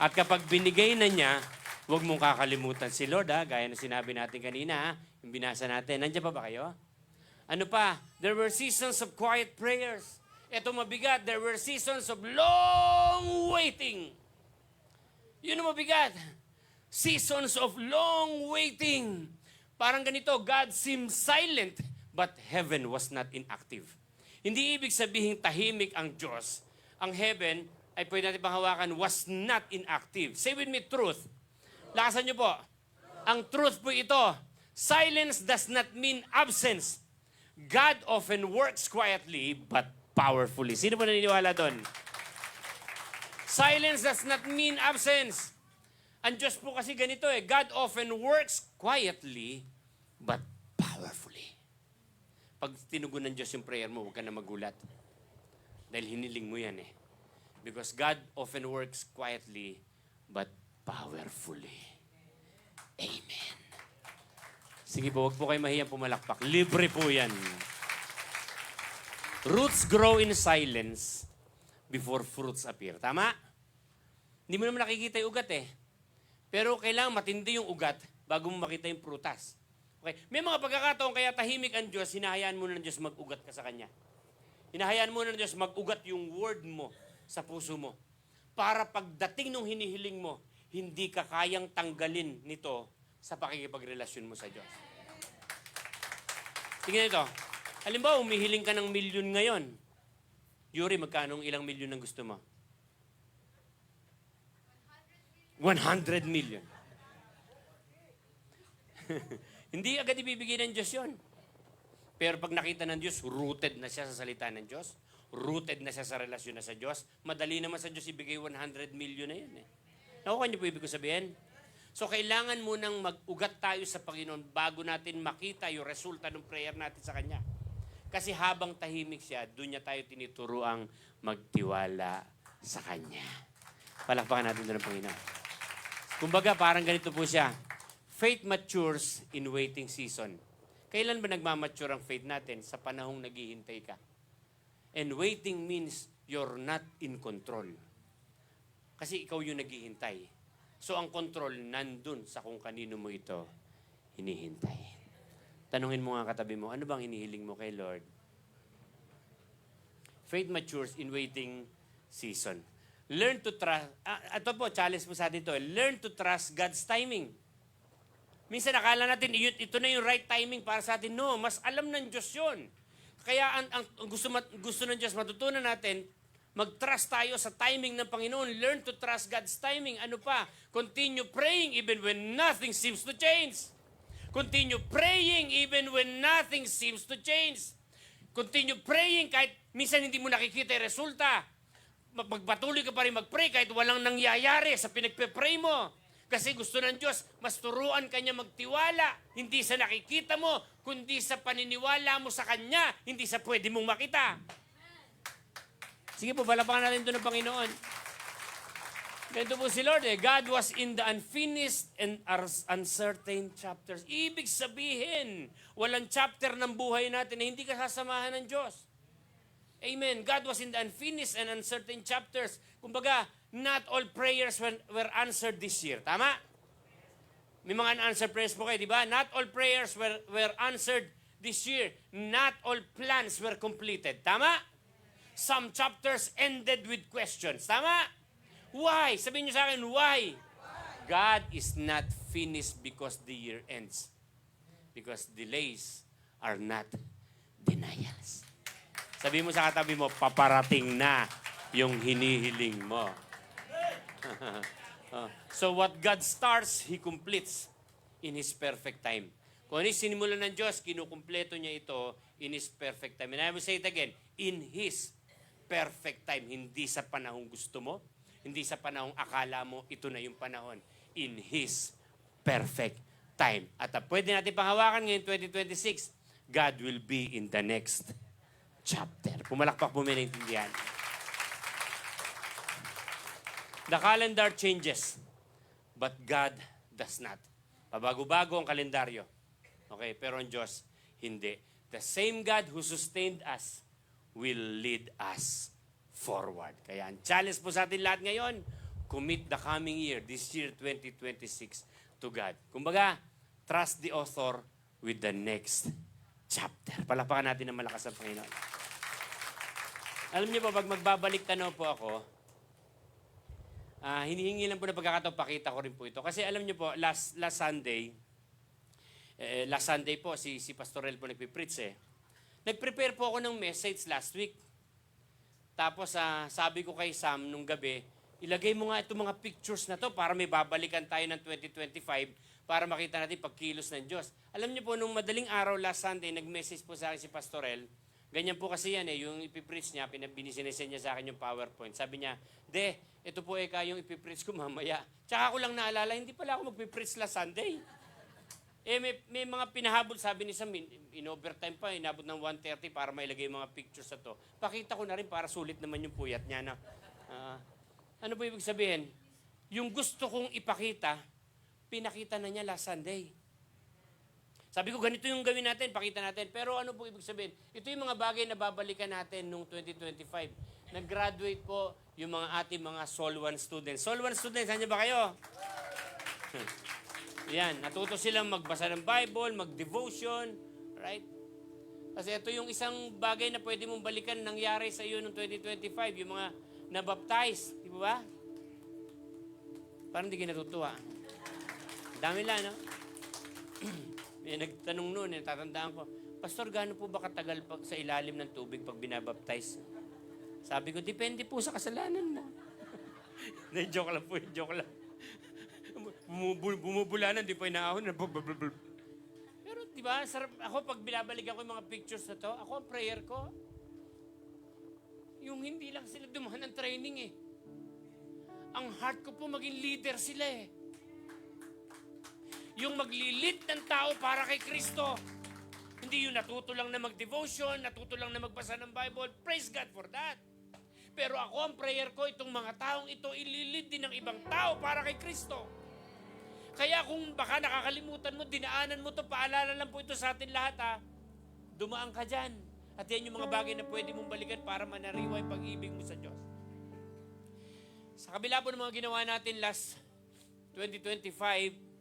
At kapag binigay na niya, huwag mong kakalimutan si Lord, gaya ng sinabi natin kanina, yung binasa natin. Nandiyan pa ba kayo? Ano pa? There were seasons of quiet prayers. Ito mabigat. There were seasons of long waiting. Yun ang mabigat. Seasons of long waiting. Parang ganito, God seemed silent, but heaven was not inactive. Hindi ibig sabihin tahimik ang Diyos. Ang heaven, ay pwede natin panghawakan, was not inactive. Say with me, truth. Lakasan niyo po. Ang truth po ito, silence does not mean absence. God often works quietly, but powerfully. Sino po naniniwala doon? Silence does not mean absence. Ang Diyos po kasi ganito God often works quietly, but powerfully. Pag tinugon ng Diyos yung prayer mo, huwag ka na magulat. Dahil hiniling mo yan Because God often works quietly, but powerfully. Amen. Sige po, huwag po kayo mahiyang pumalakpak. Libre po yan. Roots grow in silence before fruits appear. Tama? Hindi mo naman nakikita yung ugat Pero kailangan matindi yung ugat bago mo makita yung prutas. Okay? May mga pagkakataon kaya tahimik ang Diyos, hinahayaan mo ng Diyos mag-ugat ka sa Kanya. Hinahayaan mo ng Diyos mag-ugat yung word mo sa puso mo. Para pagdating nung hinihiling mo, hindi ka kayang tanggalin nito sa pakikipagrelasyon mo sa Diyos. Tingnan ito. Halimbawa, umihiling ka ng milyon ngayon. Yuri, magkano ilang milyon ang gusto mo? 100 million. Hindi agad ibibigay ng Diyos yun. Pero pag nakita ng Diyos, rooted na siya sa salita ng Diyos, rooted na siya sa relasyon na sa Diyos, madali naman sa Diyos ibigay 100 million na yun Nakuha niyo po ibig ko sabihin? So kailangan munang mag-ugat tayo sa Panginoon bago natin makita yung resulta ng prayer natin sa Kanya. Kasi habang tahimik siya, doon niya tayo tinituruang magtiwala sa Kanya. Palakpakan natin doon ng Panginoon. Kumbaga, parang ganito po siya. Faith matures in waiting season. Kailan ba nagmamature ang faith natin? Sa panahong naghihintay ka. And waiting means you're not in control. Kasi ikaw yung naghihintay. So ang control nandun sa kung kanino mo ito hinihintay. Tanungin mo nga katabi mo, ano bang hinihiling mo kay Lord? Faith matures in waiting season. Learn to trust, ito po, challenge po sa atin ito, learn to trust God's timing. Minsan nakala natin, ito na yung right timing para sa atin. No, mas alam ng Diyos yun. Kaya ang gusto ng Diyos, matutunan natin, Mag-trust tayo sa timing ng Panginoon. Learn to trust God's timing. Ano pa? Continue praying even when nothing seems to change. Continue praying even when nothing seems to change. Continue praying kahit minsan hindi mo nakikita yung resulta. Magpatuloy ka pa rin mag-pray kahit walang nangyayari sa pinagpe-pray mo. Kasi gusto ng Diyos, mas turuan ka niya magtiwala. Hindi sa nakikita mo, kundi sa paniniwala mo sa Kanya. Hindi sa pwede mong makita. Sige po, palapakan natin ito ng Panginoon. Ganito po si Lord God was in the unfinished and uncertain chapters. Ibig sabihin, walang chapter ng buhay natin na hindi ka sasamahan ng Diyos. Amen. God was in the unfinished and uncertain chapters. Kumbaga, not all prayers were answered this year. Tama? May mga unanswered prayers po kayo, di ba? Not all prayers were answered this year. Not all plans were completed. Tama? Some chapters ended with questions. Tama? Why? Sabihin niyo sa akin, why? God is not finished because the year ends. Because delays are not denials. Sabihin mo sa katabi mo, paparating na yung hinihiling mo. So what God starts, He completes in His perfect time. Kung ano yung sinimulan ng Diyos, kinukumpleto niya ito in His perfect time. And I will say it again, in His perfect time. Hindi sa panahong gusto mo, hindi sa panahong akala mo, ito na yung panahon. In His perfect time. At pwede natin panghawakan ngayon 2026, God will be in the next chapter. Pumalakpak mo, may naintindihan. The calendar changes, but God does not. Pabago-bago ang kalendaryo. Okay, pero ang Diyos, hindi. The same God who sustained us will lead us forward. Kaya ang challenge po sa atin lahat ngayon, commit the coming year, this year 2026, to God. Kumbaga, trust the author with the next chapter. Palapakan natin ng malakas ang Panginoon. Alam niyo po, pag magbabalik tanaw po ako, hinihingi lang po na pagkakataon, pakita ko rin po ito. Kasi alam niyo po, last Sunday po, si Pastorel po nagpipreach eh. Nag-prepare po ako ng message last week. Tapos sabi ko kay Sam nung gabi, ilagay mo nga itong mga pictures na to para may babalikan tayo ng 2025 para makita natin pagkilos ng Diyos. Alam niyo po, nung madaling araw last Sunday, nag-message po sa akin si Pastorel. Ganyan po kasi yan yung ipipreach niya, binisinesen niya sa akin yung PowerPoint. Sabi niya, ito po yung ipipreach ko mamaya. Tsaka ko lang naalala, hindi pala ako magpipreach last Sunday. May mga pinahabol, sabi ni Sam, in overtime pa, inabot ng 1:30 para mailagay yung mga pictures na to. Pakita ko na rin para sulit naman yung puyat niya na. Ano po ibig sabihin? Yung gusto kong ipakita, pinakita na niya last Sunday. Sabi ko, ganito yung gawin natin, pakita natin. Pero ano po ibig sabihin? Ito yung mga bagay na babalikan natin noong 2025. Nag-graduate po yung mga ating mga Sol 1 students. Sol 1 students, nandiyan ba kayo? Yan, natuto silang magbasa ng Bible, mag-devotion, right? Kasi ito yung isang bagay na pwede mong balikan nangyari sa iyo noong 2025, yung mga nabaptize, di ba? Parang hindi ka natutuwa. Dami lang, no? May nagtanong noon, tatandaan ko, Pastor, gaano po ba katagal sa ilalim ng tubig pag binabaptize? Sabi ko, depende po sa kasalanan mo. Joke lang po, joke lang. Bumubulanan, di pa inaahon. Pero di ba, ako pag binabalikan ko yung mga pictures na to, ako ang prayer ko, yung hindi lang sila dumaan ng training eh. Ang heart ko po maging leader sila eh. Yung maglilid ng tao para kay Kristo. Hindi yung natuto lang na mag-devotion, natuto lang na magbasa ng Bible. Praise God for that. Pero ako ang prayer ko, itong mga taong ito, ililid din ng ibang tao para kay Kristo. Kaya kung baka nakakalimutan mo, dinaanan mo to, paalala lang po ito sa atin lahat dumaan ka dyan. At yan yung mga bagay na pwede mong balikan para manariwa yung pag-ibig mo sa Diyos. Sa kabila po ng mga ginawa natin last 2025,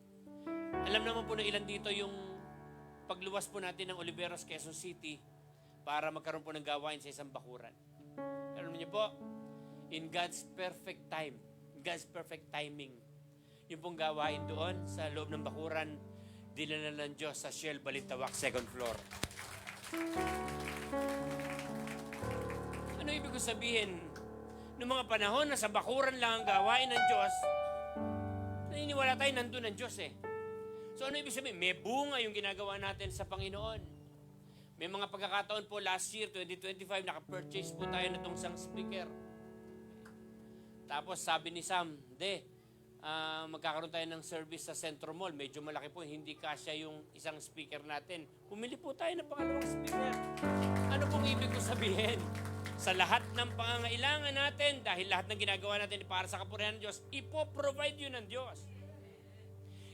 alam naman po ng ilan dito yung pagluwas po natin ng Oliveros, Quezon City para magkaroon po ng gawain sa isang bakuran. Alam niyo po, in God's perfect time, God's perfect timing, yung pong gawain doon sa loob ng bakuran, dinala ng Diyos sa Shell Balintawak, 2nd floor. Ano ibig ko sabihin? Noong mga panahon na sa bakuran lang ang gawain ng Diyos, naniniwala tayo nandun ang Diyos eh. So ano ibig sabihin? May bunga yung ginagawa natin sa Panginoon. May mga pagkakataon po last year, 2025, naka-purchase po tayo na itong isang speaker. Tapos sabi ni Sam, magkakaroon tayo ng service sa Centro Mall. Medyo malaki po, hindi kasya yung isang speaker natin. Pumili po tayo ng pangalawang speaker. Ano pong ibig ko sabihin? Sa lahat ng pangangailangan natin, dahil lahat ng ginagawa natin para sa kapurihan ng Diyos, ipoprovide yun ng Diyos.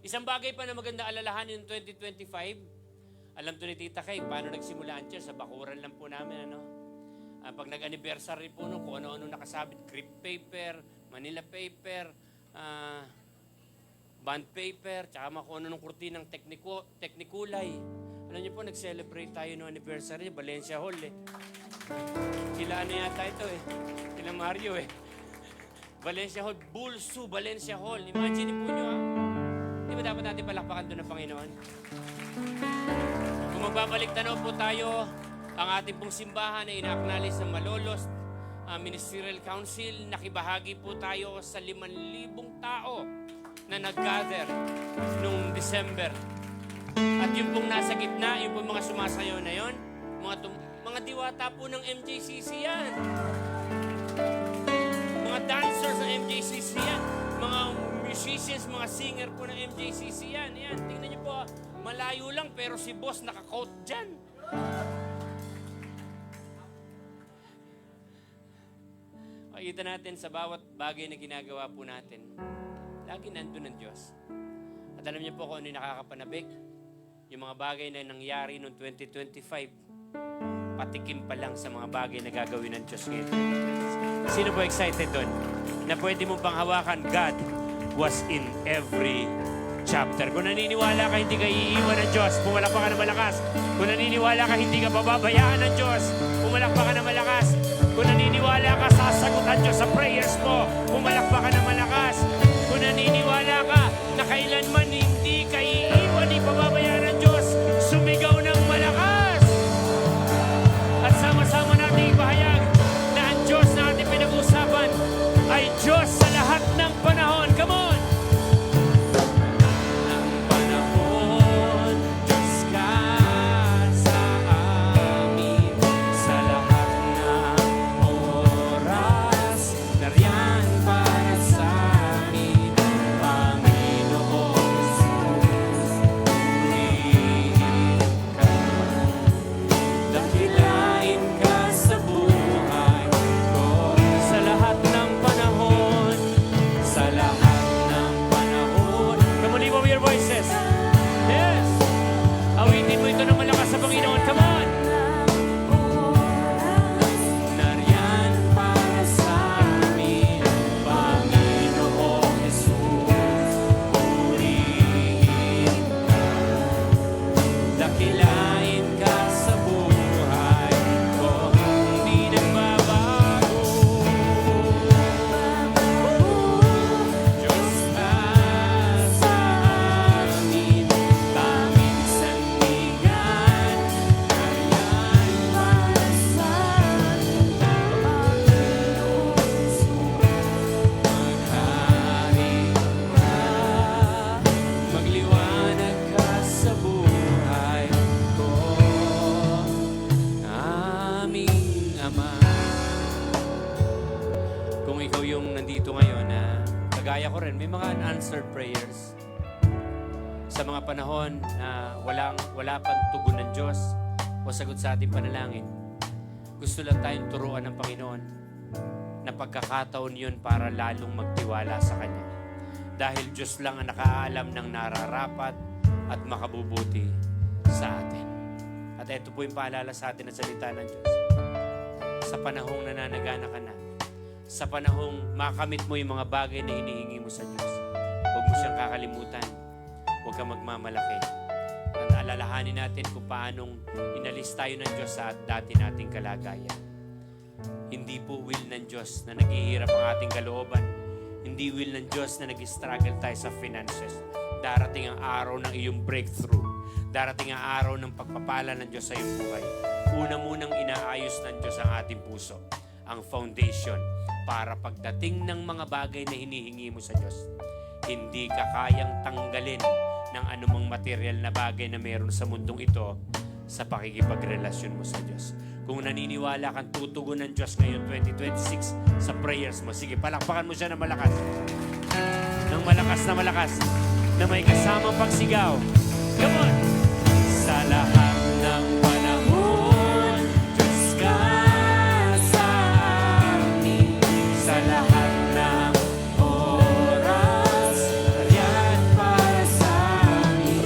Isang bagay pa na maganda alalahanin ng 2025, alam to ni Tita Kay, paano nagsimula ang church? Sa bakuran lang po namin, ano? Pag nag-anniversary po nung kung ano-ano nakasabit, crepe paper, Manila paper, bond paper, tsaka mga kung ano nung kurtinang teknikulay. Alam niyo po, nag-celebrate tayo noong anniversary, Valencia Hall eh. Kila ano yata ito eh. Kila Mario eh. Valencia Hall, Bulsu, Valencia Hall. Imagine po nyo ha. Di ba dapat natin palakpakan doon ng Panginoon? Kung magbabalik tanaw po tayo, ang ating pong simbahan ay ina-acknowledge ng Malolos Ministerial Council. Nakibahagi po tayo sa 5,000 tao na nag-gather noong December. At yung pong nasa gitna, yung pong mga sumasayaw na yon, mga diwata po ng MJCC yan. Mga dancers ng MJCC yan. Mga musicians, mga singer po ng MJCC yan. Yan, tingnan niyo po, malayo lang pero si boss naka-coat dyan. Makikita natin sa bawat bagay na ginagawa po natin, lagi nandun ang Diyos. At alam niyo po kung ano yung nakakapanabik, yung mga bagay na nangyari noong 2025, patikim pa lang sa mga bagay na gagawin ng Diyos ngayon. Sino po excited doon? Na pwede mong panghawakan, God was in every chapter. Kung naniniwala ka, hindi ka iiwan ng Diyos, pumalakpak ka na malakas. Kung naniniwala ka, hindi ka pababayaan ng Diyos, pumalakpak ka na malakas. Kung naniniwala ka, sasagutan Diyos sa prayers mo, pumalakpak ka na malakas. Kung naniniwala ka na kailanman hindi ka iiwan, hindi pababayaan ng Diyos, sumigaw ng malakas. At sama-sama natin ipahayag na ang Diyos na ating pinag-usapan ay Diyos sa lahat ng panahon. Come on! Ng panahon, Diyos ka sa amin. Sa lahat ng oras, nariyan para sa amin. Panginoon Jesus, purihin ka. Dakilain ka sa buhay ko. Sa lahat ng panahon, sa lahat ng panahon. Come on, lift up your voices. Yes! Awitin mo ito ng malakas sa Panginoon. Come on! Nariyan para sa amin, Panginoong Jesus, purihin ka. Dakilain ka sa buhay ko, hindi nagbabago. Diyos ka sa amin, tanging sandigan. Nariyan para sa amin, Panginoong Jesus, maghari ka. Magliwanag ka sa buhay ko, aming Ama. Kung ikaw yung nandito ngayon na kagaya ko rin, may mga unanswered prayers sa mga panahon na wala pang tugon ng Diyos o sagot sa ating panalangin. Gusto lang tayong turuan ng Panginoon na pagkakataon yun para lalong magtiwala sa Kanya. Dahil Diyos lang ang nakaalam ng nararapat at makabubuti sa atin. At ito po yung paalala sa atin ng salita ng Diyos. Sa panahong nananagana ka na, sa panahong makamit mo yung mga bagay na hinihingi mo sa Diyos, huwag mo siyang kakalimutan. Huwag kang magmamalaki. At alalahanin natin kung paanong inalis tayo ng Diyos sa dati nating kalagayan. Hindi po will ng Diyos na naghihirap ang ating kalooban. Hindi will ng Diyos na nag-struggle tayo sa finances. Darating ang araw ng iyong breakthrough. Darating ang araw ng pagpapala ng Diyos sa iyong buhay. Una munang inaayos ng Diyos ang ating puso, ang foundation, para pagdating ng mga bagay na hinihingi mo sa Diyos, hindi ka kayang tanggalin ng anumang material na bagay na meron sa mundong ito sa pakikipagrelasyon mo sa Diyos. Kung naniniwala kang tutugon ng Diyos ngayon 2026 sa prayers mo, sige, palakpakan mo siya ng malakas. Ng malakas na may kasamang pagsigaw. Come on! Sa lahat ng panahon, Diyos ka sa amin. Sa lahat ng oras, yan para sa amin.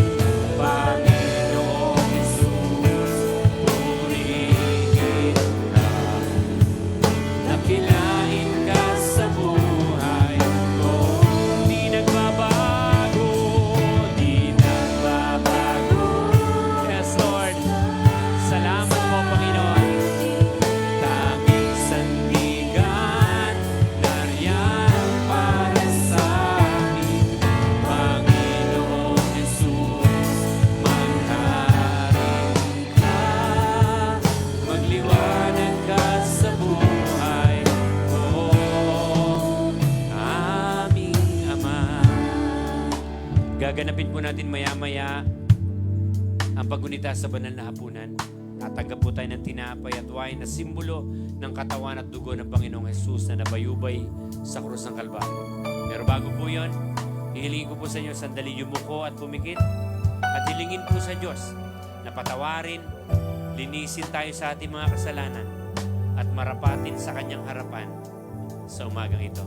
Panginoong Jesus, purihin ka. Nakilain ka sa buhay ko. Di nagbabago, di nagbabago. Yes, Lord. Salamat po, Panginoon. Tanging sandigan, nariyan para sa amin. Panginoong Jesus, magharing ka. Magliwanag ka sa buhay ko, aming Ama. Gaganapin po natin maya-maya ang pagunita sa banal na hapunan. Tatanggap po tayo ng tinapay at wine na simbolo ng katawan at dugo ng Panginoong Jesus na nabayubay sa krus ng Kalbaryo. Pero bago po yon, hihilingin ko po sa inyo sandali yumuko at pumikit at hilingin po sa Diyos na patawarin, linisin tayo sa ating mga kasalanan at marapatin sa Kanyang harapan sa umagang ito.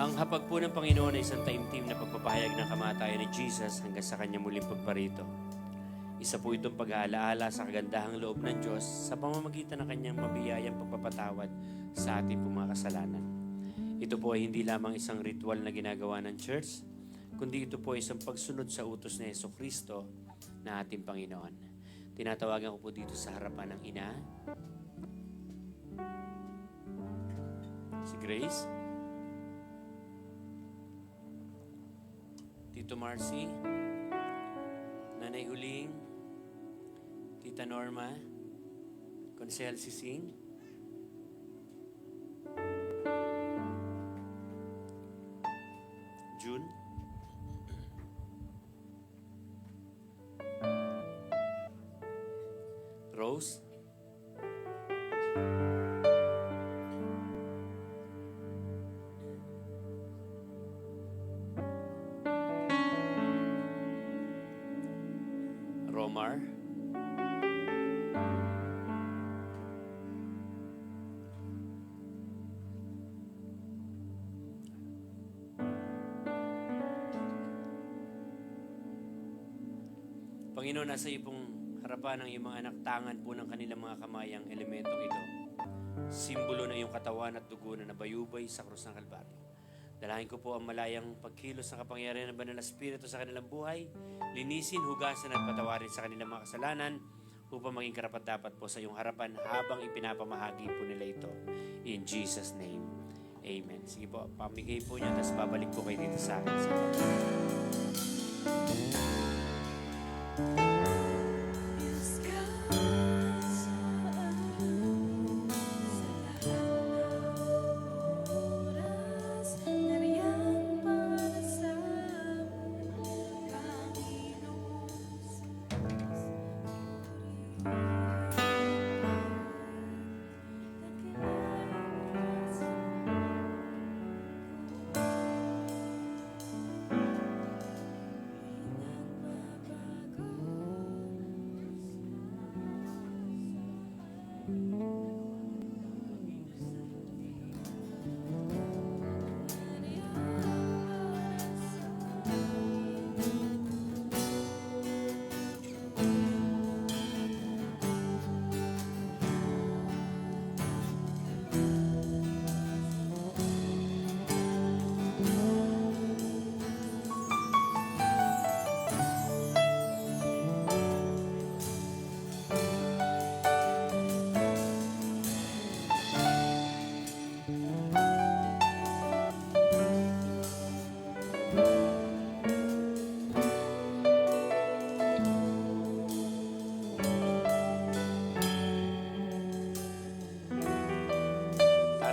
Ang hapag po ng Panginoon ay isang taimtim na pagpapahayag ng kamatayan ni Jesus hanggang sa kanyang muling pagparito. Isa po itong pag-aalaala sa kagandahang loob ng Diyos sa pamamagitan ng kanyang mabiyayang pagpapatawad sa ating mga kasalanan. Ito po ay hindi lamang isang ritual na ginagawa ng church, kundi ito po ay isang pagsunod sa utos ni Jesucristo na ating Panginoon. Tinatawagan ko po dito sa harapan ng ina, si Grace, Tito Marcy, Nanay Huling, Tita Norma, Konsehal Sising, June, Rose, Romar, Panginoon, nasa iyo pong harapan ng iyong mga anak, tangan po ng kanilang mga kamay ang elementong ito. Simbolo ng iyong katawan at dugo na nabayubay sa krus ng Kalbaryo. Dalahin ko po ang malayang pagkilos ng kapangyarihan ng Banal na Espiritu sa kanilang buhay, linisin, hugasan at patawarin sa kanilang mga kasalanan upang maging karapat-dapat po sa iyong harapan habang ipinapamahagi po nila ito. In Jesus' name, Amen. Sige po, pamigay po niyo, tapos babalik po kayo dito sa akin.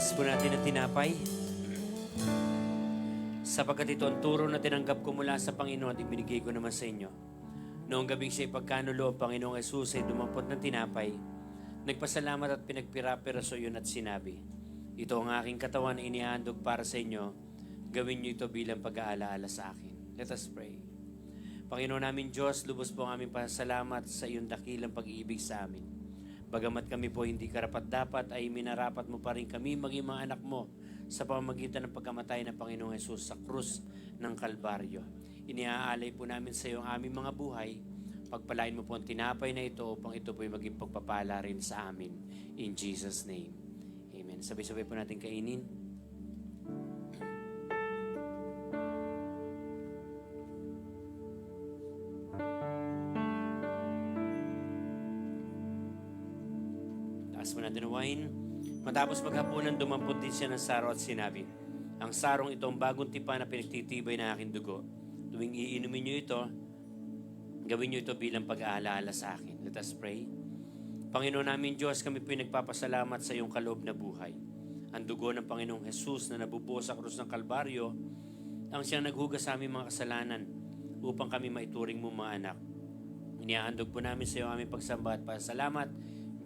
Taas po natin ang tinapay. Sapagkat ito ang turo na tinanggap ko mula sa Panginoon at ibinigay ko naman sa inyo. Noong gabing siya'y pagkanulo, ang Panginoong Yesus ay dumampot ng tinapay, nagpasalamat at pinagpira-piraso yun at sinabi, ito ang aking katawan na inihandog para sa inyo, gawin niyo ito bilang pag-aalaala sa akin. Let us pray. Panginoon namin Diyos, lubos po ang aming pasalamat sa iyong dakilang pag-iibig sa amin. Bagamat kami po hindi karapat-dapat, ay minarapat mo pa rin kami maging mga anak mo sa pamamagitan ng pagkamatay ng Panginoong Yesus sa krus ng Kalbaryo. Iniaalay po namin sa iyo ang aming mga buhay. Pagpalain mo po ang tinapay na ito upang ito po ay maging pagpapala rin sa amin. In Jesus' name. Amen. Sabay-sabay po natin kainin. Taas mo natin ang wine. Matapos maghapunan, dumampot din siya ng saro at sinabi, ang sarong ito ang bagong tipan na pinagtitibay na aking dugo. Tuwing iinumin niyo ito, gawin niyo ito bilang pag-aalala sa akin. Let us pray. Panginoon namin Diyos, kami po nagpapasalamat sa iyong kaloob na buhay. Ang dugo ng Panginoong Jesus na nabubuhos sa krus ng Kalbaryo, ang siyang naghugas sa aming mga kasalanan upang kami maituring mo mga anak. Inihahandog po namin sa iyo aming pagsamba at pasalamat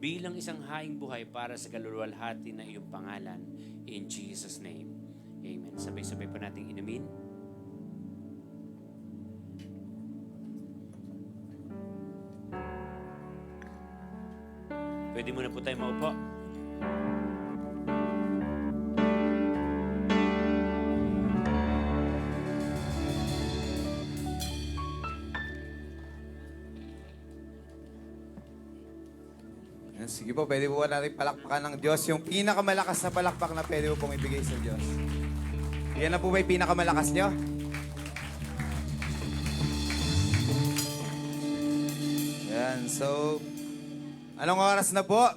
bilang isang haing buhay para sa kaluluwalhati na iyong pangalan. In Jesus' name. Amen. Sabay-sabay po nating inumin. Pwede muna po tayo maupo. Sige po, pwede po natin palakpakan ng Diyos. Yung pinakamalakas na palakpak na pwede po pong ibigay sa Diyos. Yan na po ba yung pinakamalakas nyo? Yan, so, anong oras na po?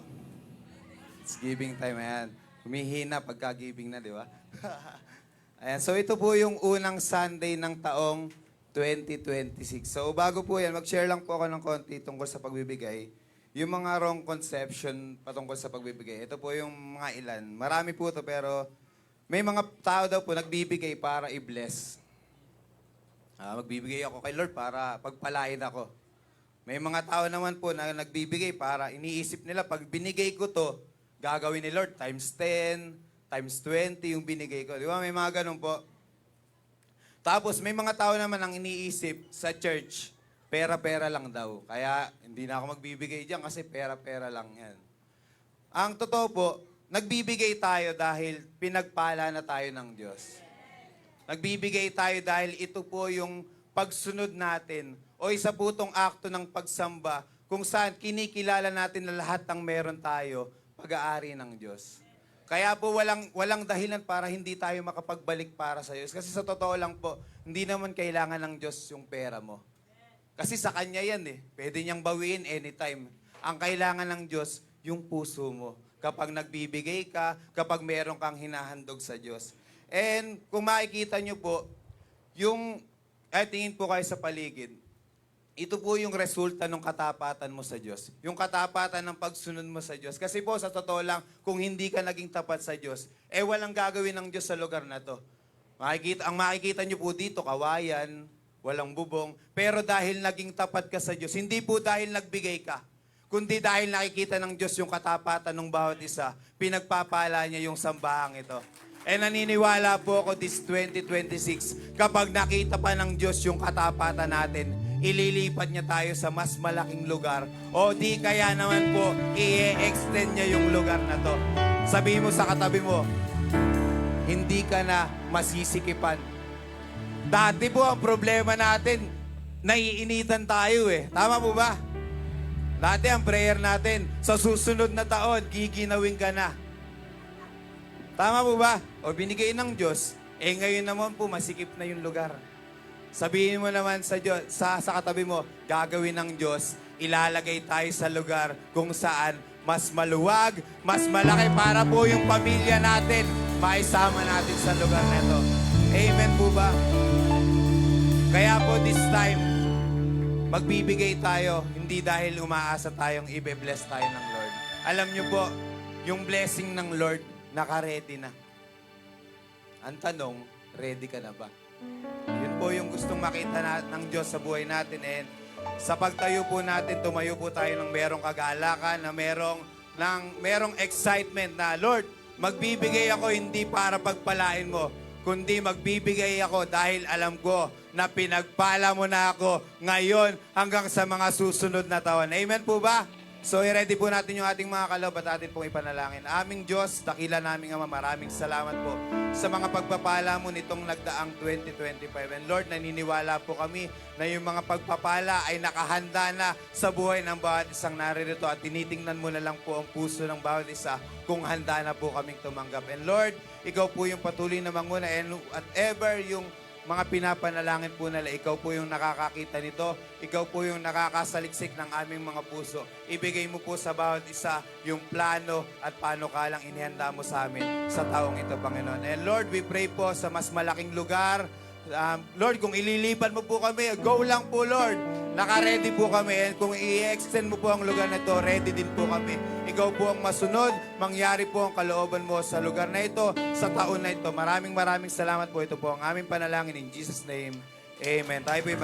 It's giving time, ayan. Humihina pagka-giving na, di ba? Ayan, so ito po yung unang Sunday ng taong 2026. So bago po yan, mag-share lang po ako ng konti tungkol sa pagbibigay. Yung mga wrong conception patungkol sa pagbibigay. Ito po yung mga ilan. Marami po ito pero may mga tao daw po nagbibigay para i-bless. Magbibigay ako kay Lord para pagpalain ako. May mga tao naman po na nagbibigay para iniisip nila pag binigay ko to, gagawin ni Lord times 10, times 20 yung binigay ko. Di ba? May mga ganun po. Tapos may mga tao naman ang iniisip sa church, pera-pera lang daw. Kaya hindi na ako magbibigay diyan kasi pera-pera lang yan. Ang totoo po, nagbibigay tayo dahil pinagpala na tayo ng Diyos. Nagbibigay tayo dahil ito po yung pagsunod natin o isa po itong akto ng pagsamba kung saan kinikilala natin na lahat ng meron tayo, pag-aari ng Diyos. Kaya po walang dahilan para hindi tayo makapagbalik para sa Diyos. Kasi sa totoo lang po, hindi naman kailangan ng Diyos yung pera mo. Kasi sa Kanya yan eh. Pwede niyang bawiin anytime. Ang kailangan ng Diyos, yung puso mo. Kapag nagbibigay ka, kapag meron kang hinahandog sa Diyos. And kung makikita niyo po, tingin po kayo sa paligid, ito po yung resulta ng katapatan mo sa Diyos. Yung katapatan ng pagsunod mo sa Diyos. Kasi po, sa totoo lang, kung hindi ka naging tapat sa Diyos, walang gagawin ng Diyos sa lugar na to. Ang makikita niyo po dito, kawayan, walang bubong. Pero dahil naging tapat ka sa Diyos, hindi po dahil nagbigay ka, kundi dahil nakikita ng Diyos yung katapatan ng bawat isa, pinagpapala niya yung sambahang ito. Naniniwala po ako this 2026, kapag nakita pa ng Diyos yung katapatan natin, ililipat niya tayo sa mas malaking lugar. O di kaya naman po, i-extend niya yung lugar na to. Sabihin mo sa katabi mo, hindi ka na masisikipan. Dati po ang problema natin, naiinitan tayo eh. Tama po ba? Dati ang prayer natin, sa susunod na taon, giginawin ka na. Tama po ba? O binigay ng Diyos, ngayon naman po, masikip na yung lugar. Sabihin mo naman sa Diyos, sa katabi mo, gagawin ng Diyos, ilalagay tayo sa lugar kung saan mas maluwag, mas malaki para po yung pamilya natin, maisama natin sa lugar na ito. Amen po ba? Kaya po this time, magbibigay tayo, hindi dahil umaasa tayong ibe-bless tayo ng Lord. Alam niyo po, yung blessing ng Lord, naka-ready na. Ang tanong, ready ka na ba? Yun po yung gustong makita ng Diyos sa buhay natin. And sa pagtayo po natin, tumayo po tayo ng merong kagalakan, na merong excitement na, Lord, magbibigay ako hindi para pagpalain mo, kundi magbibigay ako dahil alam ko na pinagpala mo na ako ngayon hanggang sa mga susunod na taon. Amen po ba? So, i-ready po natin yung ating mga kaloob at atin pong ipanalangin. Aming Diyos, dakila naming Ama, maraming salamat po sa mga pagpapala mo nitong nagdaang 2025. And Lord, naniniwala po kami na yung mga pagpapala ay nakahanda na sa buhay ng bawat isang naririto at tinitingnan mo na lang po ang puso ng bawat isa kung handa na po kaming tumanggap. And Lord, ikaw po yung patuloy na manguna and whatever yung mga pinapanalangin po nila, ikaw po yung nakakakita nito, ikaw po yung nakakasaliksik ng aming mga puso. Ibigay mo po sa bawat isa yung plano at paano kalang inihanda mo sa amin sa taong ito, Panginoon. And Lord, we pray po sa mas malaking lugar. Lord, kung ililipat mo po kami, go lang po, Lord. Naka-ready po kami. And kung i-extend mo po ang lugar na ito, ready din po kami. Ikaw po ang masunod. Mangyari po ang kalooban mo sa lugar na ito, sa taon na ito. Maraming salamat po. Ito po ang aming panalangin in Jesus' name. Amen. Tayo po yung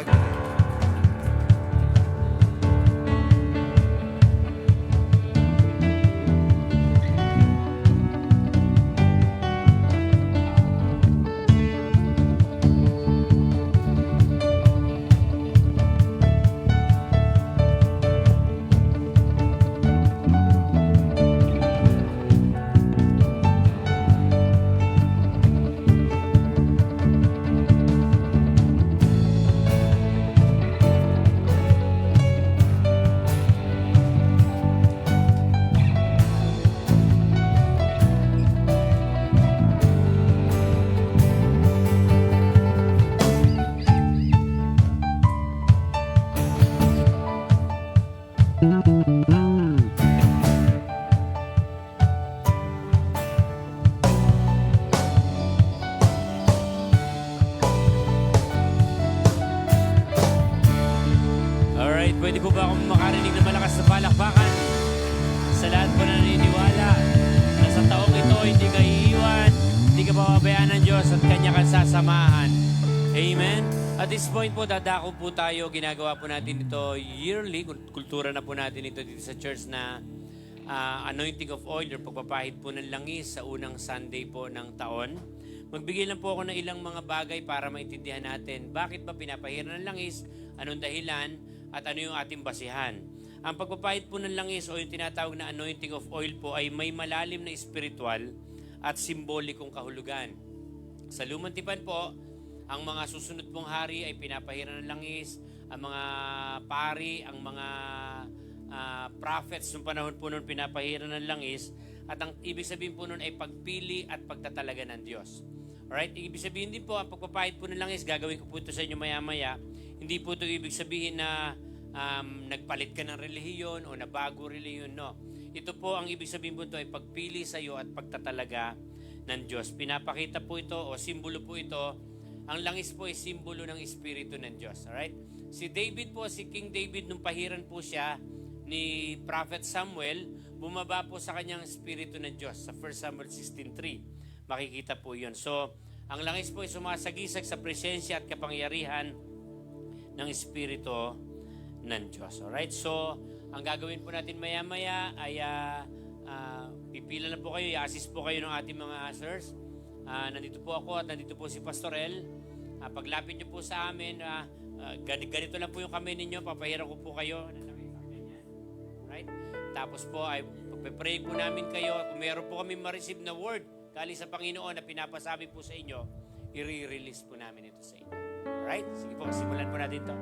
Alright, pwede po ba akong makarinig ng malakas na palakpakan? Sa lahat po na naniniwala na sa taong ito hindi ka iiwan, hindi ka pababayaan ng Diyos at Kanya kang sasamahan. Amen? At this point po, dadako po tayo. Ginagawa po natin ito yearly. Kultura na po natin ito dito sa church na anointing of oil or pagpapahid po ng langis sa unang Sunday po ng taon. Magbigay lang po ako ng ilang mga bagay para maintindihan natin bakit ba pinapahiran ng langis, anong dahilan, at ano yung ating basihan. Ang pagpapahid po ng langis o yung tinatawag na anointing of oil po ay may malalim na espiritual at simbolikong kahulugan. Sa lumang tipan po, ang mga susunod pong hari ay pinapahiran ng langis, ang mga pari, ang mga prophets ng panahon po noon pinapahiran ng langis, at ang ibig sabihin po noon ay pagpili at pagtatalaga ng Diyos. Alright, ibig sabihin din po, ang pagpapahid po ng langis, gagawin ko po ito sa inyo maya-maya, hindi po ito ibig sabihin na nagpalit ka ng relihiyon o nabago relihiyon, no. Ito po, ang ibig sabihin po ito ay pagpili sa iyo at pagtatalaga ng Diyos. Pinapakita po ito o simbolo po ito. Ang langis po ay simbolo ng Espiritu ng Diyos. Alright? Si David po, si King David, nung pahiran po siya ni Prophet Samuel, bumaba po sa kanyang Espiritu ng Diyos sa 1 Samuel 16:3. Makikita po yun. So, ang langis po ay sumasagisag sa presensya at kapangyarihan ng Espiritu ng Diyos. Alright? So, ang gagawin po natin maya-maya ay pipila na po kayo, i-assist po kayo ng ating mga ushers. Nandito po ako at nandito po si Pastor El. Paglapit nyo po sa amin, ganito lang po yung kamay ninyo, papahiran ko po kayo. Right? Tapos po ay pagpe-pray po namin kayo. Kung meron po kami ma-receive na word galing sa Panginoon na pinapasabi po sa inyo, i-release po namin ito sa inyo. Right? Sige po, simulan po natin ito.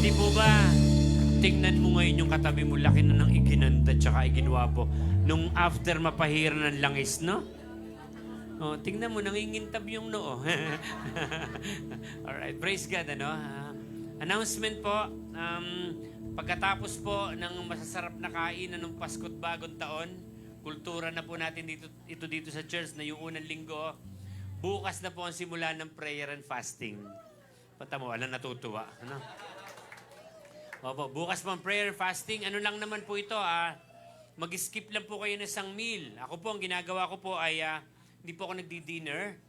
Hindi po ba, tingnan mo ngayon yung katabi mo, laki na ng iginanda tsaka iginawapo. Nung after mapahiran ng langis, no? Oh, tingnan mo, nangingintab yung noo. Alright, praise God, ano? Announcement po, pagkatapos po ng masasarap na kainan ng Pasko't Bagong Taon, kultura na po natin dito sa church na yung unang linggo, bukas na po ang simula ng prayer and fasting. Pata mo, walang natutuwa. Ano? Opo, bukas po ang prayer and fasting. Ano lang naman po ito, mag-skip lang po kayo ng isang meal. Ako po, ang ginagawa ko po ay hindi po ako nagdi-dinner.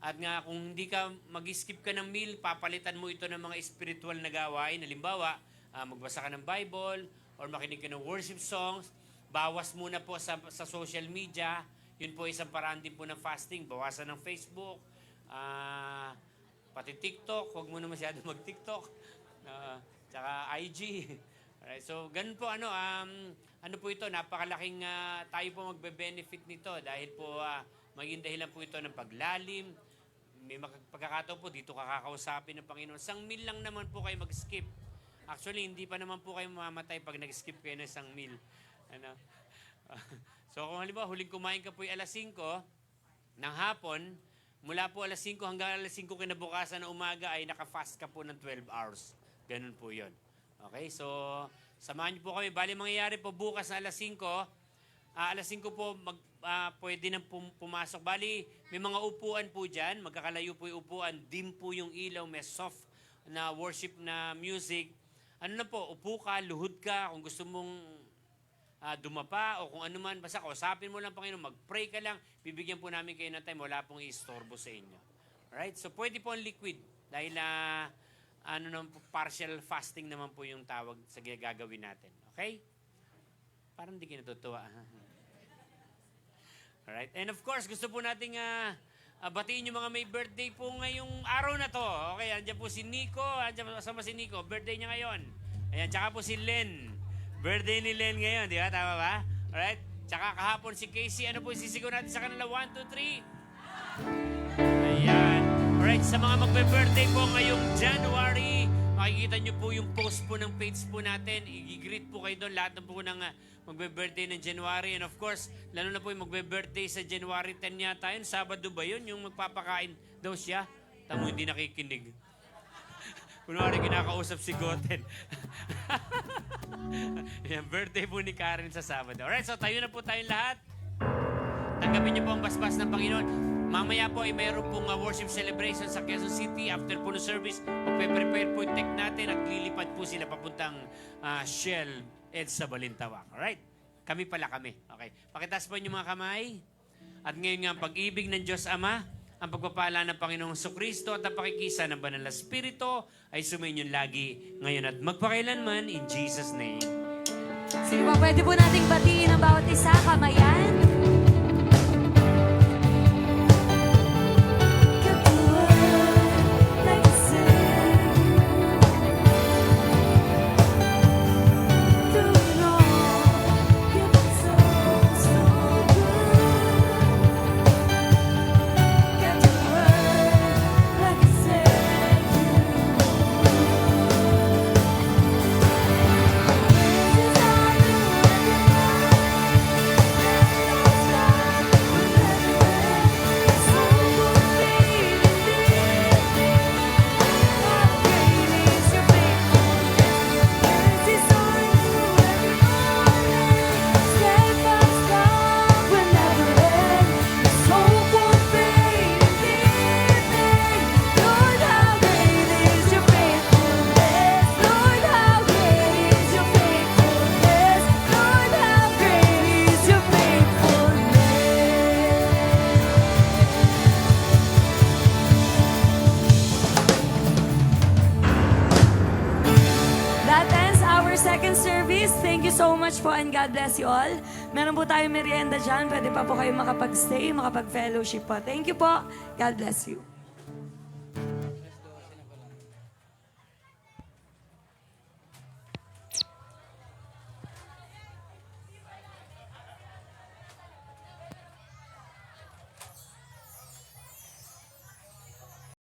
At nga, kung hindi ka mag-skip ka ng meal, papalitan mo ito ng mga spiritual na gawain. Halimbawa, magbasa ka ng Bible or makinig ka ng worship songs. Bawas muna po sa social media. Yun po isang paraan din po ng fasting. Bawasan ng Facebook, pati TikTok. Huwag mo na masyado mag-TikTok. Tsaka IG. Alright, so, ganun po, ano po ito, napakalaking tayo po magbe-benefit nito dahil po maging dahilan po ito ng paglalim. May pagkakataon po, dito kakakausapin ng Panginoon. Isang meal lang naman po kayo mag-skip. Actually, hindi pa naman po kayo mamamatay pag nag-skip kayo ng isang meal. Ano? So, kung halimbawa, huling kumain ka po yung alas 5 ng hapon, mula po alas 5 hanggang alas 5 kinabukasan ng umaga ay naka-fast ka po ng 12 hours. Ganun po yun. Okay, so, samahan niyo po kami. Bali, mangyayari po bukas na alas 5, alas 5 po pwede nang pumasok. Bali, may mga upuan po dyan. Magkakalayo po yung upuan. Dim po yung ilaw. May soft na worship na music. Ano na po, upo ka, luhod ka. Kung gusto mong dumapa o kung ano man. Basta kausapin mo lang, Panginoon. Mag-pray ka lang. Bibigyan po namin kayo ng time. Wala pong istorbo sa inyo. Alright? So, pwede po ang liquid. Dahil partial fasting naman po yung tawag sa gagawin natin. Okay? Parang hindi kayo natutuwa. Alright. And of course, gusto po nating batiin yung mga may birthday po ngayong araw na to. Okay, andyan po si Nico. Andyan kasama si Nico. Birthday niya ngayon. Ayan, tsaka po si Len. Birthday ni Len ngayon, di ba? Tama ba? Alright. Tsaka kahapon si Casey. Ano po sisigaw natin sa kanila? 1, 2, 3. Ayan. Alright, sa mga magbe-birthday po ngayong January, makikita nyo po yung post po ng page po natin. I-greet po kayo doon. Lahat na po ng magbe-birthday ng January. And of course, lalo na po yung magbe-birthday sa January 10 yata yun. Sabado ba yun? Yung magpapakain daw siya. Tamo hindi nakikinig. Kunwari kinakausap si Goten. Yan, birthday po ni Karen sa Sabado. Alright, so tayo na po tayong lahat. Tanggapin niyo po ang basbas ng Panginoon. Mamaya po ay mayroon pong worship celebration sa Quezon City. After po ng service, magpe-prepare po yung tech natin at lilipad po sila papuntang Shell EDSA Balintawak. Alright? Kami. Okay. Pakitaas po niyo mga kamay. At ngayon nga, ang pag-ibig ng Diyos Ama, ang pagpapala ng Panginoong Jesucristo at ang pakikisa ng Banal na Espiritu ay sumainyo lagi ngayon at magpakailanman in Jesus' name. Sige po, pwede po nating batiin ang bawat isa, kamayan. Second service, thank you so much po and God bless you all. Meron po tayong merienda dyan. Pwede pa po kayo makapag-stay, makapag-fellowship po. Thank you po. God bless you.